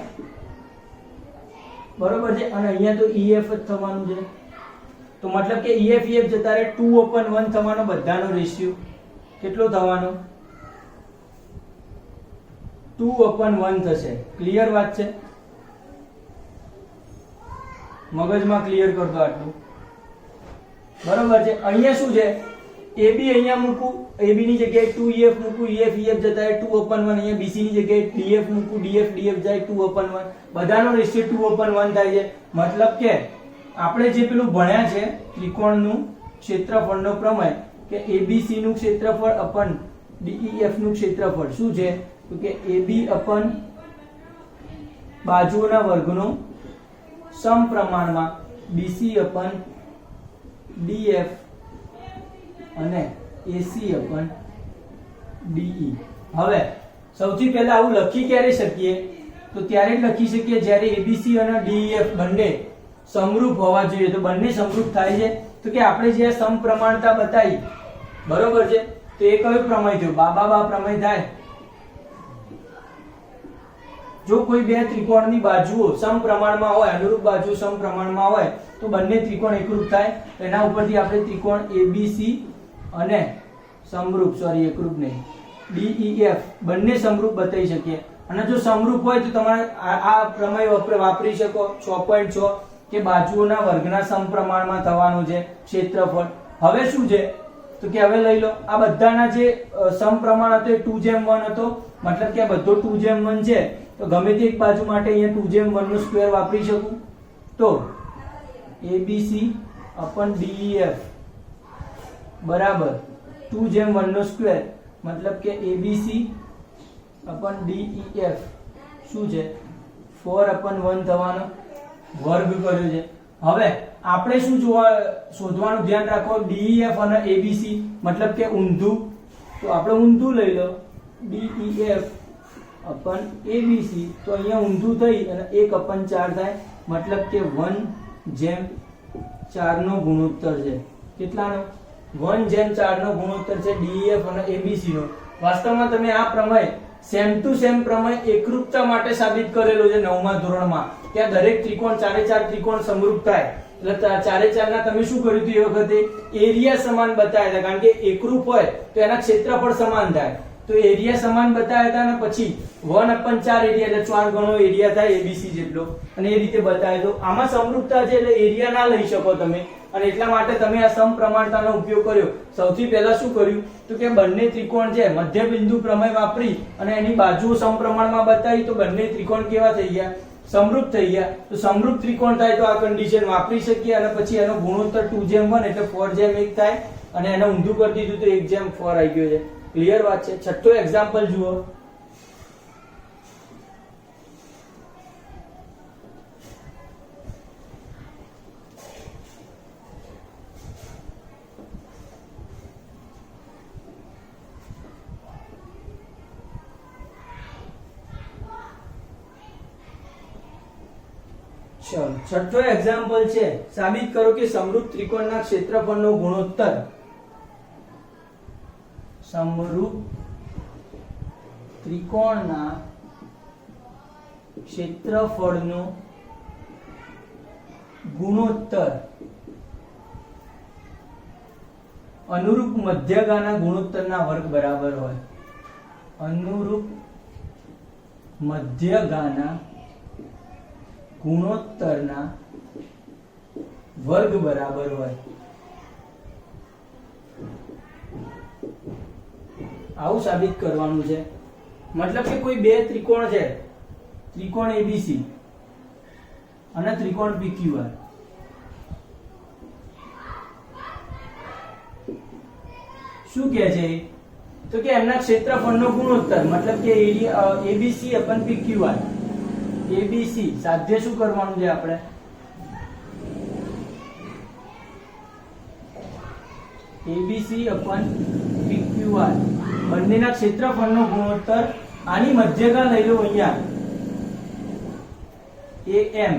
બરોબર છે. અને અહીંયા તો EF જ થવાનું છે. તો મતલબ કે EF જતા રહે, 2/1 થવાનો બધાનો રેશિયો. કેટલો થવાનો? 2/1 થશે. ક્લિયર વાત છે? મગજમાં ક્લિયર કર દો આટલું. બરોબર છે. અહીંયા શું છે? AB અહીંયા મૂકું, AB ની જગ્યાએ 2EF મૂકું, EF જતા રહે 2/1. અહીંયા BC ની જગ્યાએ DF મૂકું, DF જાય 2/1. બધાનો રેશિયો 2/1 થાય છે. મતલબ કે આપણે જે પેલું ભણ્યા છે ત્રિકોણનું ક્ષેત્રફળનો પ્રમેય કે ABC નું ક્ષેત્રફળ અપન DEF નું ક્ષેત્રફળ શું છે? તો કે AB અપન બાજુઓના વર્ગનો સમપ્રમાણમાં BC અપન DF અને AC અપન DE. હવે સૌથી પહેલા આવું લખી ક્યારે શકીએ? તો ત્યારે જ લખી શકીએ જ્યારે ABC અને DEF બંને સમરૂપ હોવા જોઈએ. તો બંને સમરૂપ થાય છે તો કે આપણે જે સમપ્રમાણતા બતાવી, બરોબર છે, તો એ કયો પ્રમેય થયો? બાબા પ્રમેય થાય. જો કોઈ બે ત્રિકોણની બાજુઓ સમપ્રમાણમાં હોય, અનુરૂપ બાજુ સમપ્રમાણમાં હોય તો બંને ત્રિકોણ એકરૂપ થાય. એના ઉપરથી આપણે ત્રિકોણ ABC અને એકરૂપ નહીં, DEF બંને સમરૂપ બતાવી શકીએ. અને જો સમરૂપ હોય તો તમારે આ પ્રમેય વાપરી શકો 6.6 કે બાજુઓના વર્ગના સમપ્રમાણમાં થવાનું છે ક્ષેત્રફળ. હવે શું છે? તો કે હવે લઈ લો આ બધાના જે સમપ્રમાણ હતો એ 2:1 હતો. મતલબ કે આ બધો 2:1 છે તો ગમે તે એક બાજુ માટે અહીંયા 2:1 નો સ્ક્વેર વાપરી શકું. તો ABC અપન DEF બરાબર 2:1 નો સ્ક્વેર. મતલબ કે ABC upon DEF શું છે 4/1 થવાનો વર્ગ કર્યો છે. હવે આપણે શું શોધવાનું ધ્યાન રાખો, DEF અને ABC મતલબ કે ઊંધું, તો આપણે ઊંધું લઈ લો DEF upon ABC, તો અહીંયા ઊંધું થઈ અને 1/4 થાય, મતલબ કે 1/4 નો ગુણોત્તર છે. કેટલાનો? 1/4 નો ગુણોત્તર છે DEF અને ABC નો. વાસ્તવમાં તમે આ પ્રમેય સેમ ટુ સેમ પ્રમેય એકરૂપતા માટે સાબિત કરેલો છે 9મા ધોરણમાં. ત્યાં દરેક ત્રિકોણ ચારે ચાર ત્રિકોણ સમરૂપ થાય, એટલે ચારે ચાર ના તમે શું કર્યું હતું એ વખતે એરિયા સમાન બતાવ્યા હતા, કારણ કે એકરૂપ હોય તો એના ક્ષેત્રફળ સમાન થાય. તો એરિયા સમાન બતાવ્યા હતા અને પછી 1/4 એરિયા એટલે 4 ગણો એરિયા થાય ABC જેટલો, અને એ રીતે બતાવ્યો. તો આમાં સમરૂપતા છે એટલે એરિયા ના લઈ શકો તમે, અને એટલા માટે તમે આ સમપ્રમાણતાનો ઉપયોગ કર્યો. સૌથી પહેલા શું કર્યું તો કે બંને ત્રિકોણ છે મધ્ય બિંદુ પ્રમેય વાપરી અને એની બાજુઓ સમપ્રમાણમાં બતાવી, તો બંને ત્રિકોણ કેવા થઈ ગયા? સમરૂપ થઈ ગયા. તો સમરૂપ ત્રિકોણ થાય તો આ કન્ડિશન વાપરી શકીએ, અને પછી એનો ગુણોત્તર 2:1 એટલે 4:1 થાય, અને એને ઊંધું કરી દીધું તો 1:4 આવી ગયો છે. ક્લિયર વાત છે. છઠ્ઠો એક્ઝામ્પલ જુઓ. ચલો, છઠ્ઠો એક્ઝામ્પલ છે, સાબિત કરો કે સમરૂપ ત્રિકોણના ક્ષેત્રફળનો ગુણોત્તર સમરૂપ ત્રિકોણના ક્ષેત્રફળનો ગુણોત્તર અનુરૂપ મધ્યગાના ગુણોત્તરના વર્ગ બરાબર હોય. અનુરૂપ મધ્યગાના ગુણોત્તરના વર્ગ બરાબર હોય. આવું સાબિત કરવાનું છે. મતલબ કે કોઈ બે ત્રિકોણ છે, ત્રિકોણ ABC અને ત્રિકોણ PQR. શું કહે છે તો કે એમના ક્ષેત્રફળનો ગુણોત્તર, મતલબ કે area ABC upon PQR. ABC સાધ્ય શું કરવાનું છે આપણે? ABC upon PQR બંનેના ક્ષેત્રફળનો ગુણોત્તર. આની મધ્યગા લઈ લો અહીંયા AM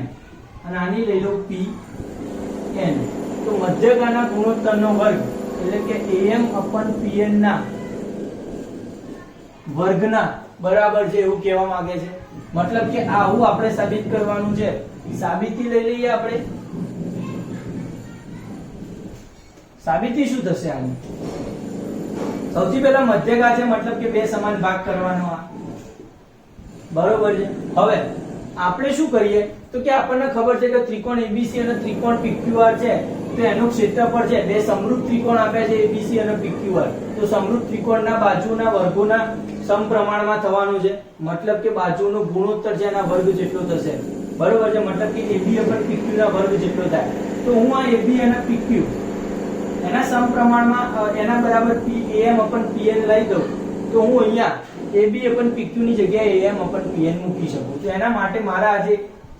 અને આની લઈ લો PN. તો મધ્યગાના ગુણોત્તરનો વર્ગ એટલે કે AM upon PN ના વર્ગના બરાબર છે એવું કહેવા માંગે છે. મતલબ કે આવું આપણે સાબિત કરવાનું છે. સાબિતી લઈ લઈએ આપણે. સાબિતી શું થશે આની? સૌથી પહેલા મધ્યગા છે, મતલબ કે બે સમાન ભાગ કરવાનો આ. બરોબર છે. હવે આપણે શું કરીએ તો કે આપણને ખબર છે કે ત્રિકોણ ABC અને ત્રિકોણ PQR છે, તો એનું ક્ષેત્રફળ છે, બે સમરૂપ ત્રિકોણ આપ્યા છે ABC અને PQR, તો સમરૂપ ત્રિકોણના બાજુના વર્ગોના સમપ્રમાણમાં થવાનું છે. મતલબ કે બાજુનો ગુણોત્તર છે એના વર્ગ જેટલો થશે. બરોબર છે. મતલબ કે AB upon PQ ના વર્ગ જેટલો થાય. તો હું આ AB અને PQ એના સમપ્રમાણમાં એના બરાબર AM upon PN લઈ દઉં, તો હું અહીંયા AB upon PQ ની જગ્યાએ AM upon PN મૂકી શકું. તો એના માટે મારા આજે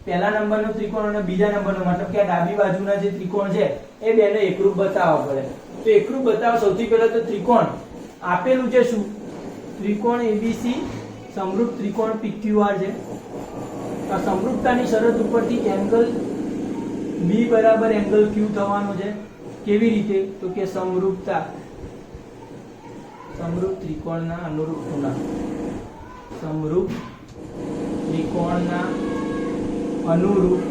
પહેલા નંબરનો ત્રિકોણ અને બીજા નંબરનો, મતલબ કે આ ડાબી બાજુના જે ત્રિકોણ છે એ બેને એકરૂપ બતાવવા પડે. તો એકરૂપ બતાવવા સૌથી પહેલા તો ત્રિકોણ આપેલું છે શું? ત્રિકોણ ABC સમરૂપ ત્રિકોણ PQR છે. આ સમરૂપતાની શરત ઉપરથી એંગલ B બરાબર એંગલ Q થવાનો છે. કેવી રીતે? તો કે સમરૂપતા સમરૂપ ત્રિકોણના અનુરૂપ ખૂણા, સમરૂપ ત્રિકોણના અનુરૂપ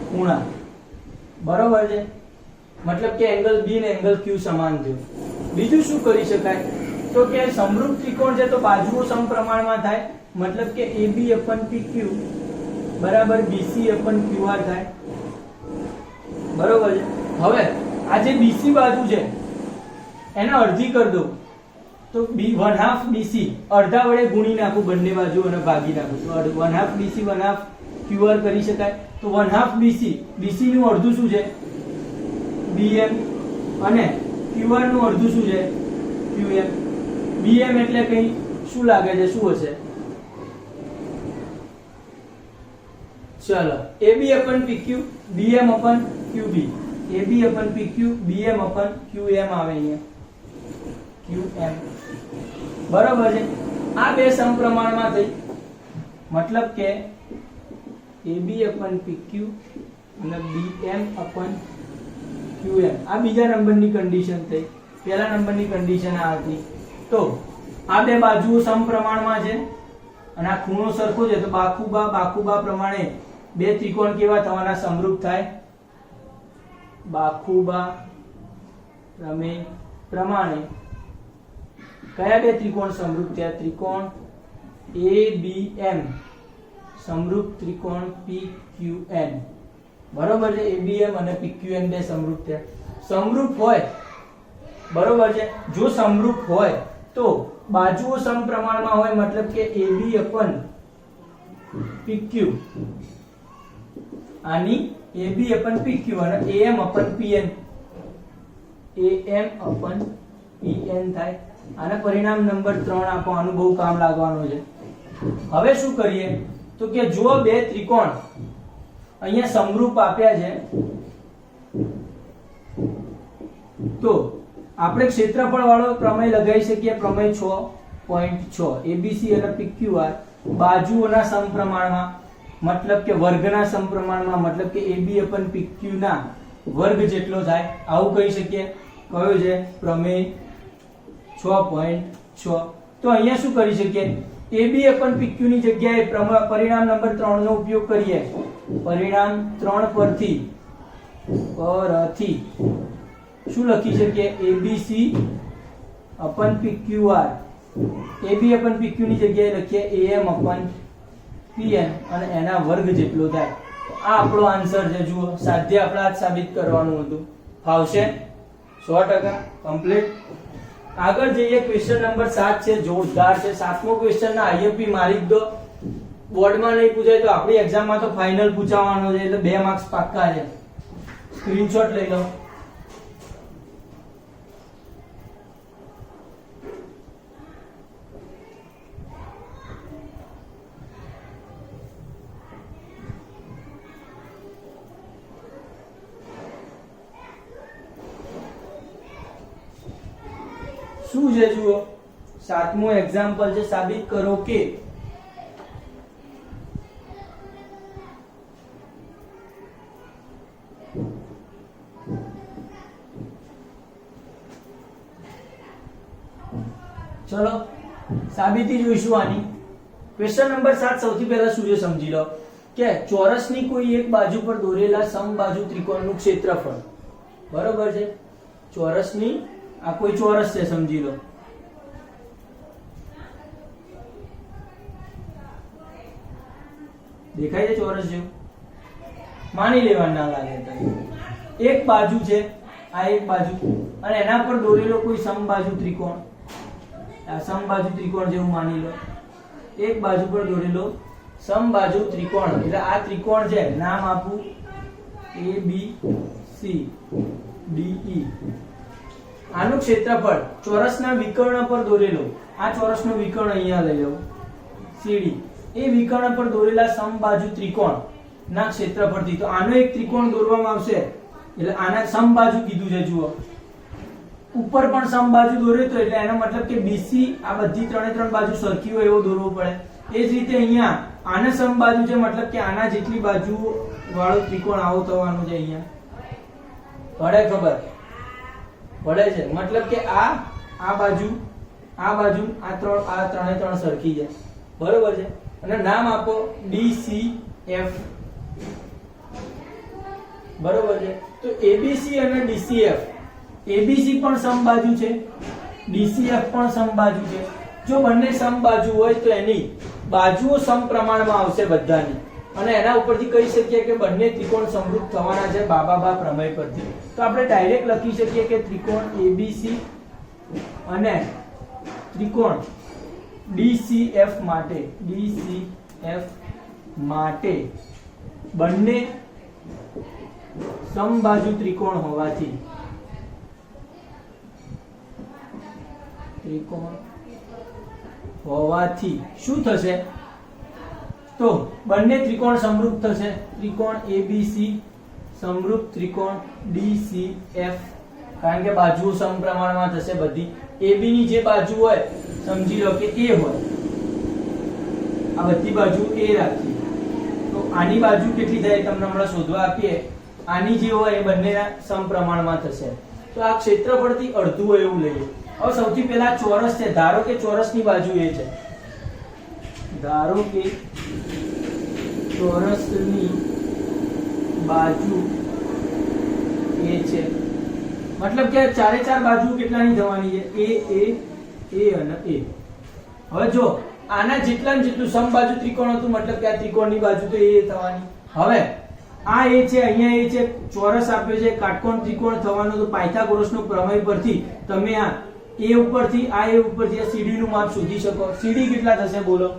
ખૂણા. બરોબર છે. મતલબ કે એંગલ B ને એંગલ Q સમાન થયું. બીજું શું કરી શકાય તો કે સમરૂપ ત્રિકોણ છે તો બાજુઓ સમપ્રમાણમાં થાય. મતલબ કે AB upon PQ બરાબર BC upon QR થાય. બરોબર છે. હવે આ જે BC બાજુ છે એને અડધી કરી દો, તો 1/2 BC અડધા વડે ગુણી નાખું બંને બાજુ અને ભાગી નાખું, તો 1/2 BC 1/2 QR કરી શકાય. તો 1/2 BC, BC નું અડધું શું છે? BM, અને QR નું અડધું શું છે? QM. BM એટલે કઈ શું લાગે છે, શું હશે? ચલો AB upon PQ BM upon QB, AB upon PQ BM upon QM આવે અહીંયા QM, બરાબર છે. આ બે સમપ્રમાણમાં થઈ, મતલબ કે AB upon PQ અને BM upon QM આ બીજા નંબરની કન્ડિશન થઈ. પહેલા નંબરની કન્ડિશન આ હતી. તો આ બે બાજુઓ સમપ્રમાણમાં છે અને આ ખૂણો સરખો છે, તો બાખુબા પ્રમાણે બે ત્રિકોણ કેવા થવાના? સમરૂપ થાય. બાખુબા પ્રમેય પ્રમાણે કયા બે ત્રિકોણ સમરૂપ થયા? ત્રિકોણ ABM સમરૂપ ત્રિકોણ PQN, બરોબર છે. ABM અને PQN બે સમરૂપ થયા. સમરૂપ હોય, બરોબર છે. જો સમરૂપ હોય તો બાજુઓ સમપ્રમાણમાં હોય, મતલબ કે AB upon PQ આની AB upon PQ અને AM upon PN, AM upon PN થાય. આના પરિણામ નંબર 3 આપો. આનું બહુ કામ લાગવાનું છે. હવે શું કરીએ તો કે જો બે ત્રિકોણ અહીંયા સમરૂપ આપ્યા છે તો આપણે ક્ષેત્રફળ વાળો પ્રમેય લગાવી શકીએ. પ્રમેય 6.6 ABC અને PQR બાજુઓના સમપ્રમાણમાં, મતલબ કે વર્ગના સમપ્રમાણમાં, મતલબ કે AB upon PQ ના વર્ગ જેટલો થાય, આવું કહી શકીએ. કયો છે? પ્રમેય 6.6. તો અહીંયા શું કરી શકીએ? AB upon PQ ની જગ્યાએ પરિણામ નંબર 3 નો ઉપયોગ કરીએ. પરિણામ 3 પરથી શું લખી શકીએ? ABC upon PQR, AB upon PQ ની જગ્યાએ લખીએ AM upon PN અને એના વર્ગ જેટલો થાય. આ આપણો આન્સર છે. જુઓ, સાધ્ય આપણે આજ સાબિત કરવાનું હતું. ફાવશે? 100% કમ્પ્લીટ. આગળ જઈએ. ક્વેશ્ચન નંબર 7 છે, જોરદાર છે. 7મો ક્વેશ્ચન ના IFP મારી દો. બોર્ડમાં નહીં પૂછાય તો આપણી એક્ઝામમાં તો ફાઇનલ પૂછાવાનો છે, એટલે 2 માર્ક્સ પાક્કા છે. સ્ક્રીનશોટ લઈ લો. શું છે? જુઓ, 7મું એક્ઝામ્પલ છે. સાબિત કરો કે ચલો સાબિતી જોઈશું આની. ક્વેશ્ચન નંબર 7 સૌથી પહેલા શું છે સમજી લો કે ચોરસની કોઈ એક બાજુ પર દોરેલા સમબાજુ ત્રિકોણનું ક્ષેત્રફળ, બરોબર છે. ચોરસની આ કોઈ ચોરસ છે, સમજી લો. દેખાય છે ચોરસ જેવું? માની લેવાનું, ના લાગે તો. એક બાજુ છે, આ એક બાજુ, અને એના પર દોરેલો કોઈ સમબાજુ ત્રિકોણ, આ સમબાજુ ત્રિકોણ જેવું માની લો. એક બાજુ પર દોરેલો સમબાજુ ત્રિકોણ, એટલે આ ત્રિકોણ છે, નામ આપું ABCDE. આનું ક્ષેત્રફળ ચોરસના વિકર્ણ પર દોરેલો, આ ચોરસનો વિકર્ણ અહીંયા લઈ લો CD, એ વિકર્ણ પર દોરેલા સમબાજુ ત્રિકોણ ના ક્ષેત્રફળથી. તો આનો એક ત્રિકોણ દોરવામાં આવશે, એટલે આના સમબાજુ કીધું છે. જુઓ, ઉપર પણ સમબાજુ દોર્યો તો એટલે એનો મતલબ કે BC આ બધી ત્રણે બાજુ સરખી હોય એવો દોરવો પડે. એ જ રીતે અહીંયા આને સમબાજુ છે, મતલબ કે આના જેટલી બાજુ વાળો ત્રિકોણ આવો થવાનું છે. અહીંયા પડે ખબર? પડે છે. મતલબ કે આ બાજુ આ ત્રણે સરખી છે, બરોબર છે. અને નામ આપો DCF, બરોબર છે. તો ABC અને DCF, ABC પણ સમબાજુ છે, DCF પણ સમબાજુ છે. જો બંને સમબાજુ હોય તો એની બાજુઓ સમપ્રમાણમાં આવશે બધાની, અને એના ઉપરથી કહી શકીએ કે બંને ત્રિકોણ સમરૂપ થવાના છે બાબા પ્રમેય પરથી. તો આપણે ડાયરેક્ટ લખી શકીએ કે ત્રિકોણ ABC અને ત્રિકોણ DCF માટે બંને સમબાજુ ત્રિકોણ હોવાથી હોવાથી શું થશે? તો બંને ત્રિકોણ સમરૂપ થશે. ત્રિકોણ ABC સમરૂપ ત્રિકોણ DCF, કારણ કે બાજુઓ સમપ્રમાણમાં થશે બધી. AB ની જે બાજુ હોય સમજી લો કે A હોય, આ બધી બાજુ A રાખી, તો આની બાજુ કેટલી થાય તમને હમણાં શોધવા આપીએ. આની જે હોય એ બંનેના સમપ્રમાણમાં થશે. તો આ ક્ષેત્રફળથી અડધું હોય એવું લઈએ. હવે સૌથી પહેલા ચોરસ છે. ધારો કે ચોરસની બાજુ A છે. ધારો કે ચોરસની બાજુ A છે, મતલબ કે ચારે ચાર બાજુ કેટલાની થવાની છે? A અને A. હવે જો આના જેટલા ને જેટલું સમબાજુ ત્રિકોણ હતું, મતલબ કે આ ત્રિકોણની બાજુ તો A થવાની. હવે આ A છે, અહીંયા A છે, ચોરસ આપ્યો છે, કાટકોણ ત્રિકોણ થવાનો. તો પાયથાગોરસનો પ્રમેય પરથી તમે આ A ઉપરથી આ A ઉપરથી આ CD નું માપ શોધી શકો. CD કેટલા થશે બોલો?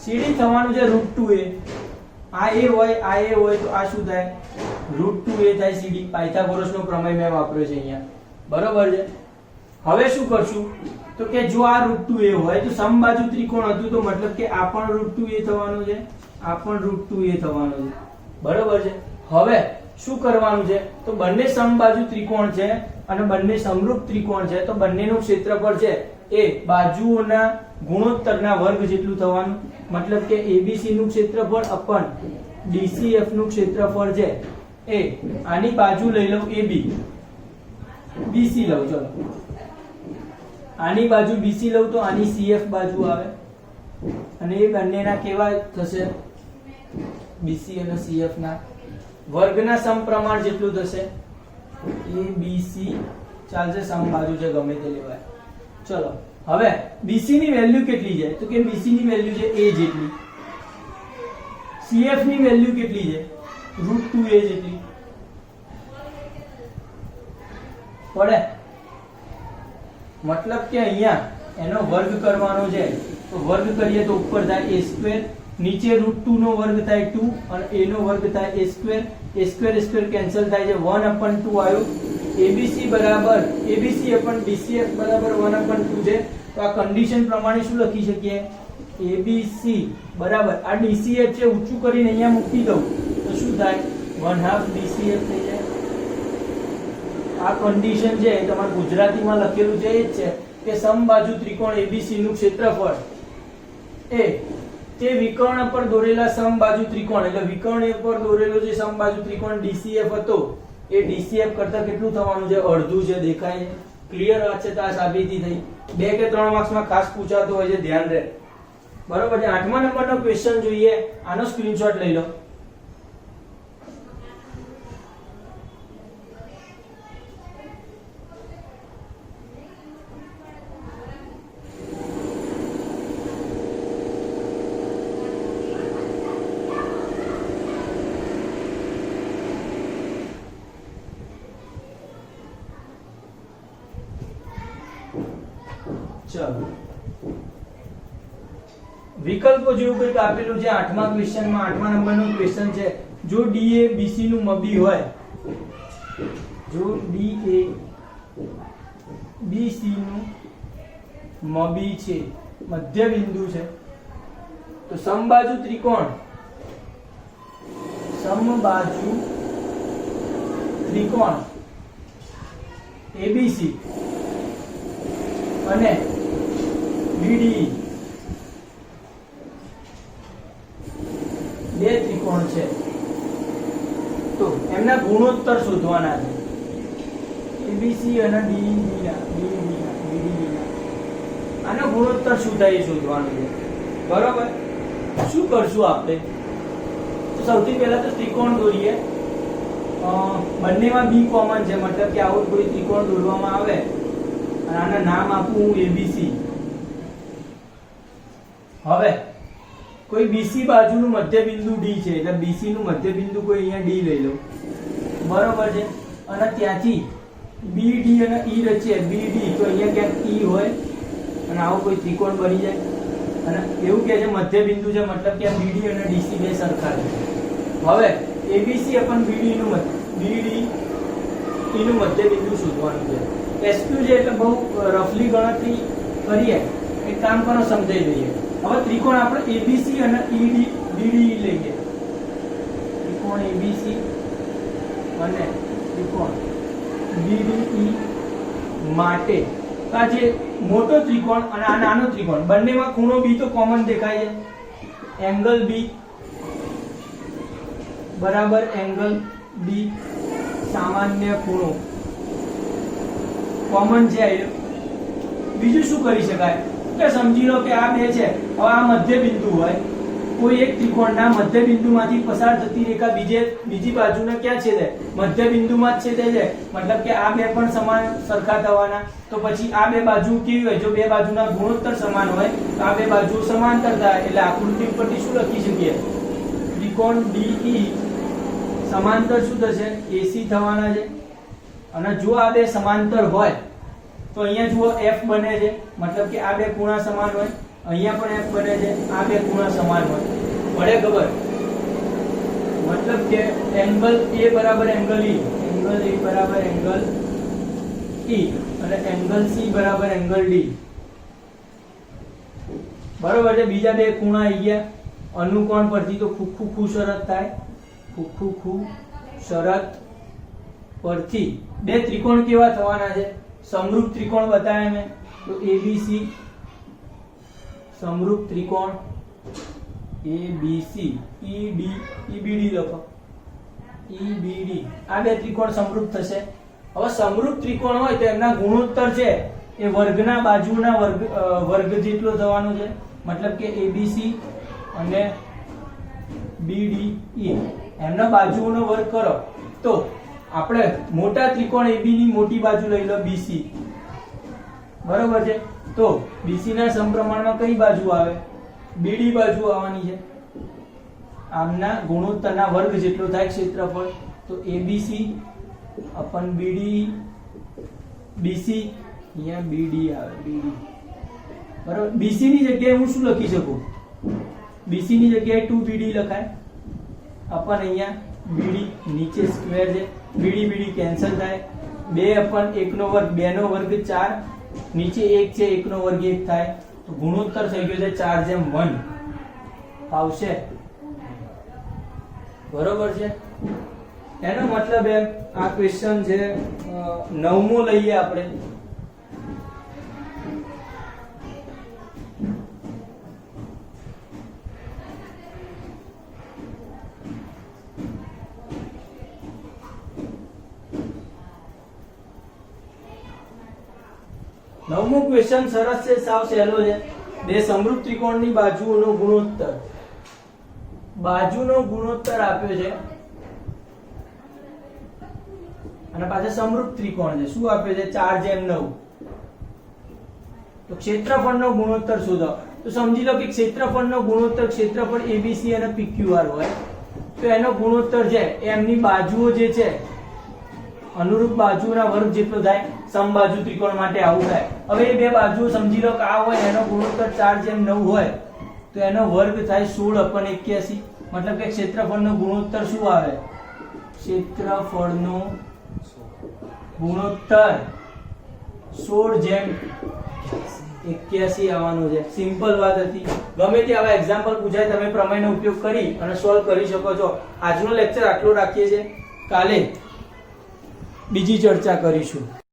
CD થવાનું છે √2a. આ A હોય, આ A હોય, તો આ શું થાય? √2a થાય CD. પાયથાગોરસનો પ્રમેય મેં વાપર્યો છે અહીંયા, બરોબર છે. હવે શું કરશું? તો કે જો આ √2a હોય તો સમબાજુ ત્રિકોણ હતું, તો મતલબ કે આ પણ √2a થવાનું છે, આ પણ √2a થવાનું છે, બરોબર છે. હવે શું કરવાનું છે? તો બંને સમબાજુ ત્રિકોણ છે અને બંને સમરૂપ ત્રિકોણ છે, તો બંનેનું ક્ષેત્રફળ છે એ બાજુઓના ગુણોત્તરના વર્ગ જેટલું થવાનું. મતલબ કે ABC નું ક્ષેત્રફળ અપન DCF નું ક્ષેત્રફળ છે એ આની બાજુ લઈ લઉં AB, BC લઉં, ચલો આની બાજુ BC લઉં તો આની CF બાજુ આવે, અને એ બંનેના કેવા થશે? BC અને CF ના વર્ગના સમપ્રમાણ જેટલું થશે. ABC ચાલશે, સમબાજુ છે ગમે તે લેવાય. ચલો હવે BC ની વેલ્યુ કેટલી છે? તો કે BC ની વેલ્યુ છે A જેટલી. CF ની વેલ્યુ કેટલી છે? √2a જેટલી. પડે? મતલબ કે અહીંયા એનો વર્ગ કરવાનો છે, તો વર્ગ કરીએ તો ઉપર થાય a², નીચે √2 નો વર્ગ થાય 2 અને a નો વર્ગ થાય a². કેન્સલ થાય છે, 1/2 આવ્યું. ABC બરાબર ABC upon DCF બરાબર 1/2 છે. તો આ કન્ડિશન પ્રમાણે શું લખી શકીએ? ABC બરાબર આ DCF છે ઊંચું કરીને અહીંયા મૂકી દઉં તો શું થાય? 1/2 DCF થઈ જાય. આ કન્ડિશન છે તમારે ગુજરાતીમાં લખેલું છે એ જ છે કે સમબાજુ ત્રિકોણ ABC નું ક્ષેત્રફળ એ તે વિકર્ણ પર દોરેલા સમબાજુ ત્રિકોણ, એટલે વિકર્ણ પર દોરેલો જે સમબાજુ ત્રિકોણ DCF હતો એ DCF કરતા કેટલું થવાનું છે? અડધું છે. દેખાય છે? ક્લિયર વાત છે? તો આ સાબિતી થઈ. 2 કે 3 માર્ક્સમાં ખાસ પૂછાતો હોય છે, ધ્યાન રહે, બરોબર છે. 8મા નંબરનો ક્વેશ્ચન જોઈએ, આનો સ્ક્રીનશોટ લઈ લો. ચલો વિકલ્પો જેવું કંઈક આપેલું છે 8મા ક્વેશ્ચનમાં. 8મા નંબરનો ક્વેશ્ચન છે, જો DA BC નું મબી હોય, જો DA BC નું મબી છે, મધ્ય બિંદુ છે, તો સમબાજુ ત્રિકોણ ABC અને BDE બે ત્રિકોણ છે, તો એમના ગુણોત્તર શોધવાના છે. ABC અને BDE ના આનો ગુણોત્તર શું થાય એ શોધવાનું છે, બરોબર. શું કરશું આપણે? તો સૌથી પહેલા તો ત્રિકોણ દોરીએ. બંનેમાં B કોમન છે, મતલબ કે આવું કોઈ ત્રિકોણ દોરવામાં આવે અને આના નામ આપું હું ABC. હવે કોઈ BC બાજુનું મધ્ય બિંદુ D છે, એટલે BC નું મધ્ય બિંદુ કોઈ અહીંયા D લઈ લો, બરોબર છે. અને ત્યાંથી BD અને E રચીએ BD તો અહીંયા ક્યાંક E હોય અને આવો કોઈ ત્રિકોણ બની જાય અને એવું કે છે મધ્ય બિંદુ છે મતલબ કે BD અને DC બે સરખા છે. હવે ABC અપન BD નું મધ્ય બિંદુ શોધવાનું છે. SQ છે એટલે બહુ રફલી ગણતરી કરીએ એક કામ કરો સમજાઈ દઈએ. હવે ત્રિકોણ આપણે ABC અને BD લઈએ. ત્રિકોણ ABC અને ત્રિકોણ BDE માટે આ જે મોટો ત્રિકોણ અને આ નાનો ત્રિકોણ બંનેમાં ખૂણો B તો કોમન દેખાય છે. એંગલ B બરાબર એંગલ D સામાન્ય ખૂણો કોમન છે. બીજું શું કરી શકાય કે સમજી લો કે આ બે છે. હવે આ મધ્ય બિંદુ હોય કોઈ એક ત્રિકોણના મધ્ય બિંદુમાંથી પસાર થતી રેખા બીજી બાજુને ક્યાં છેદે મધ્ય બિંદુમાં જ છેદે છે મતલબ કે આ બે પણ સમાન સરખા થવાના. તો પછી આ બે બાજુ કેવી હોય જો બે બાજુના ગુણોત્તર સમાન હોય તો આ બે બાજુ સમાંતર થાય એટલે આકૃતિ ઉપરથી શું લખી શકીએ ત્રિકોણ DE સમાંતર શું થશે AC થવાના છે. અને જો આ બે સમાંતર હોય તો અહીંયા જુઓ F બને છે મતલબ કે આ બે ખૂણા સમાન હોય અહીંયા પણ F બને છે આ બે ખૂણા સમાન હોય પડે ખબર મતલબ કે એંગલ A બરાબર એંગલ E એંગલ A બરાબર એંગલ E અને એંગલ C બરાબર એંગલ D બરોબર છે. બીજા બે ખૂણા આવી ગયા અનુકોણ પરથી તો ખૂ શરત થાય ખૂ શરત પરથી બે ત્રિકોણ કેવા થવાના છે સમરૂપ ત્રિકોણ બતાવ્યા મેં તો ABC સમરૂપ ત્રિકોણ ABC EBD લખો EBD આ બે ત્રિકોણ સમરૂપ થશે. હવે સમરૂપ ત્રિકોણ હોય તો એમના ગુણોત્તર છે એ વર્ગના બાજુના વર્ગ જેટલો થવાનો છે મતલબ કે ABC અને BDE એમના બાજુઓનો વર્ગ કરો તો આપણે મોટા ત્રિકોણ AB ની મોટી બાજુ લઈ લો BC બરોબર છે. તો BC ના સમપ્રમાણમાં કઈ બાજુ આવે BD બાજુ આવવાની છે. આમના ગુણોત્તરના વર્ગ જેટલો થાય ક્ષેત્રફળ તો ABC અપન BDE BC અહીંયા BD આવે BD બરાબર. BC ની જગ્યાએ હું શું લખી શકું BC ની જગ્યાએ 2BD લખાય અપન અહીંયા BD નીચે સ્ક્વેર છે BD કેન્સલ થાય 2 અપન 1 નો વર્ગ 2 નો વર્ગ 4 નીચે 1 છે 1 નો વર્ગ 1 થાય તો ગુણોત્તર થઈ ગયો છે 4:1 આવશે બરોબર છે. એનો મતલબ એમ આ ક્વેશ્ચન છે 9મો લઈએ આપણે. નવમો ક્વેશ્ચન સરસ છે સાવ સહેલો છે. બે સમરૂપ ત્રિકોણની બાજુઓનો ગુણોત્તર આપ્યો છે અને પાછા સમરૂપ ત્રિકોણ છે શું આપ્યો છે 4:9 તો ક્ષેત્રફળનો ગુણોત્તર શોધો. તો સમજી લો કે ક્ષેત્રફળનો ગુણોત્તર ક્ષેત્રફળ ABC અને PQR હોય તો એનો ગુણોત્તર છે એમની બાજુઓ જે છે અનુરૂપ બાજુના વર્ગ જેટલો થાય. સમબાજુ ત્રિકોણ માટે આવું થાય. હવે એ બે બાજુઓ સમજી લો કે આ હોય એનો ગુણોત્તર 4:9 હોય તો એનો વર્ગ થાય 16/81 મતલબ કે ક્ષેત્રફળનો ગુણોત્તર શું આવે ક્ષેત્રફળનો ગુણોત્તર 16:81 આવવાનો છે. સિમ્પલ વાત હતી. ગમે તે આવા એક્ઝામ્પલ પૂછાય તમે પ્રમેયનો ઉપયોગ કરી અને સોલ્વ કરી શકો છો. આજનો લેક્ચર આટલો રાખીએ છીએ. કાલે બીજી ચર્ચા કરીશું.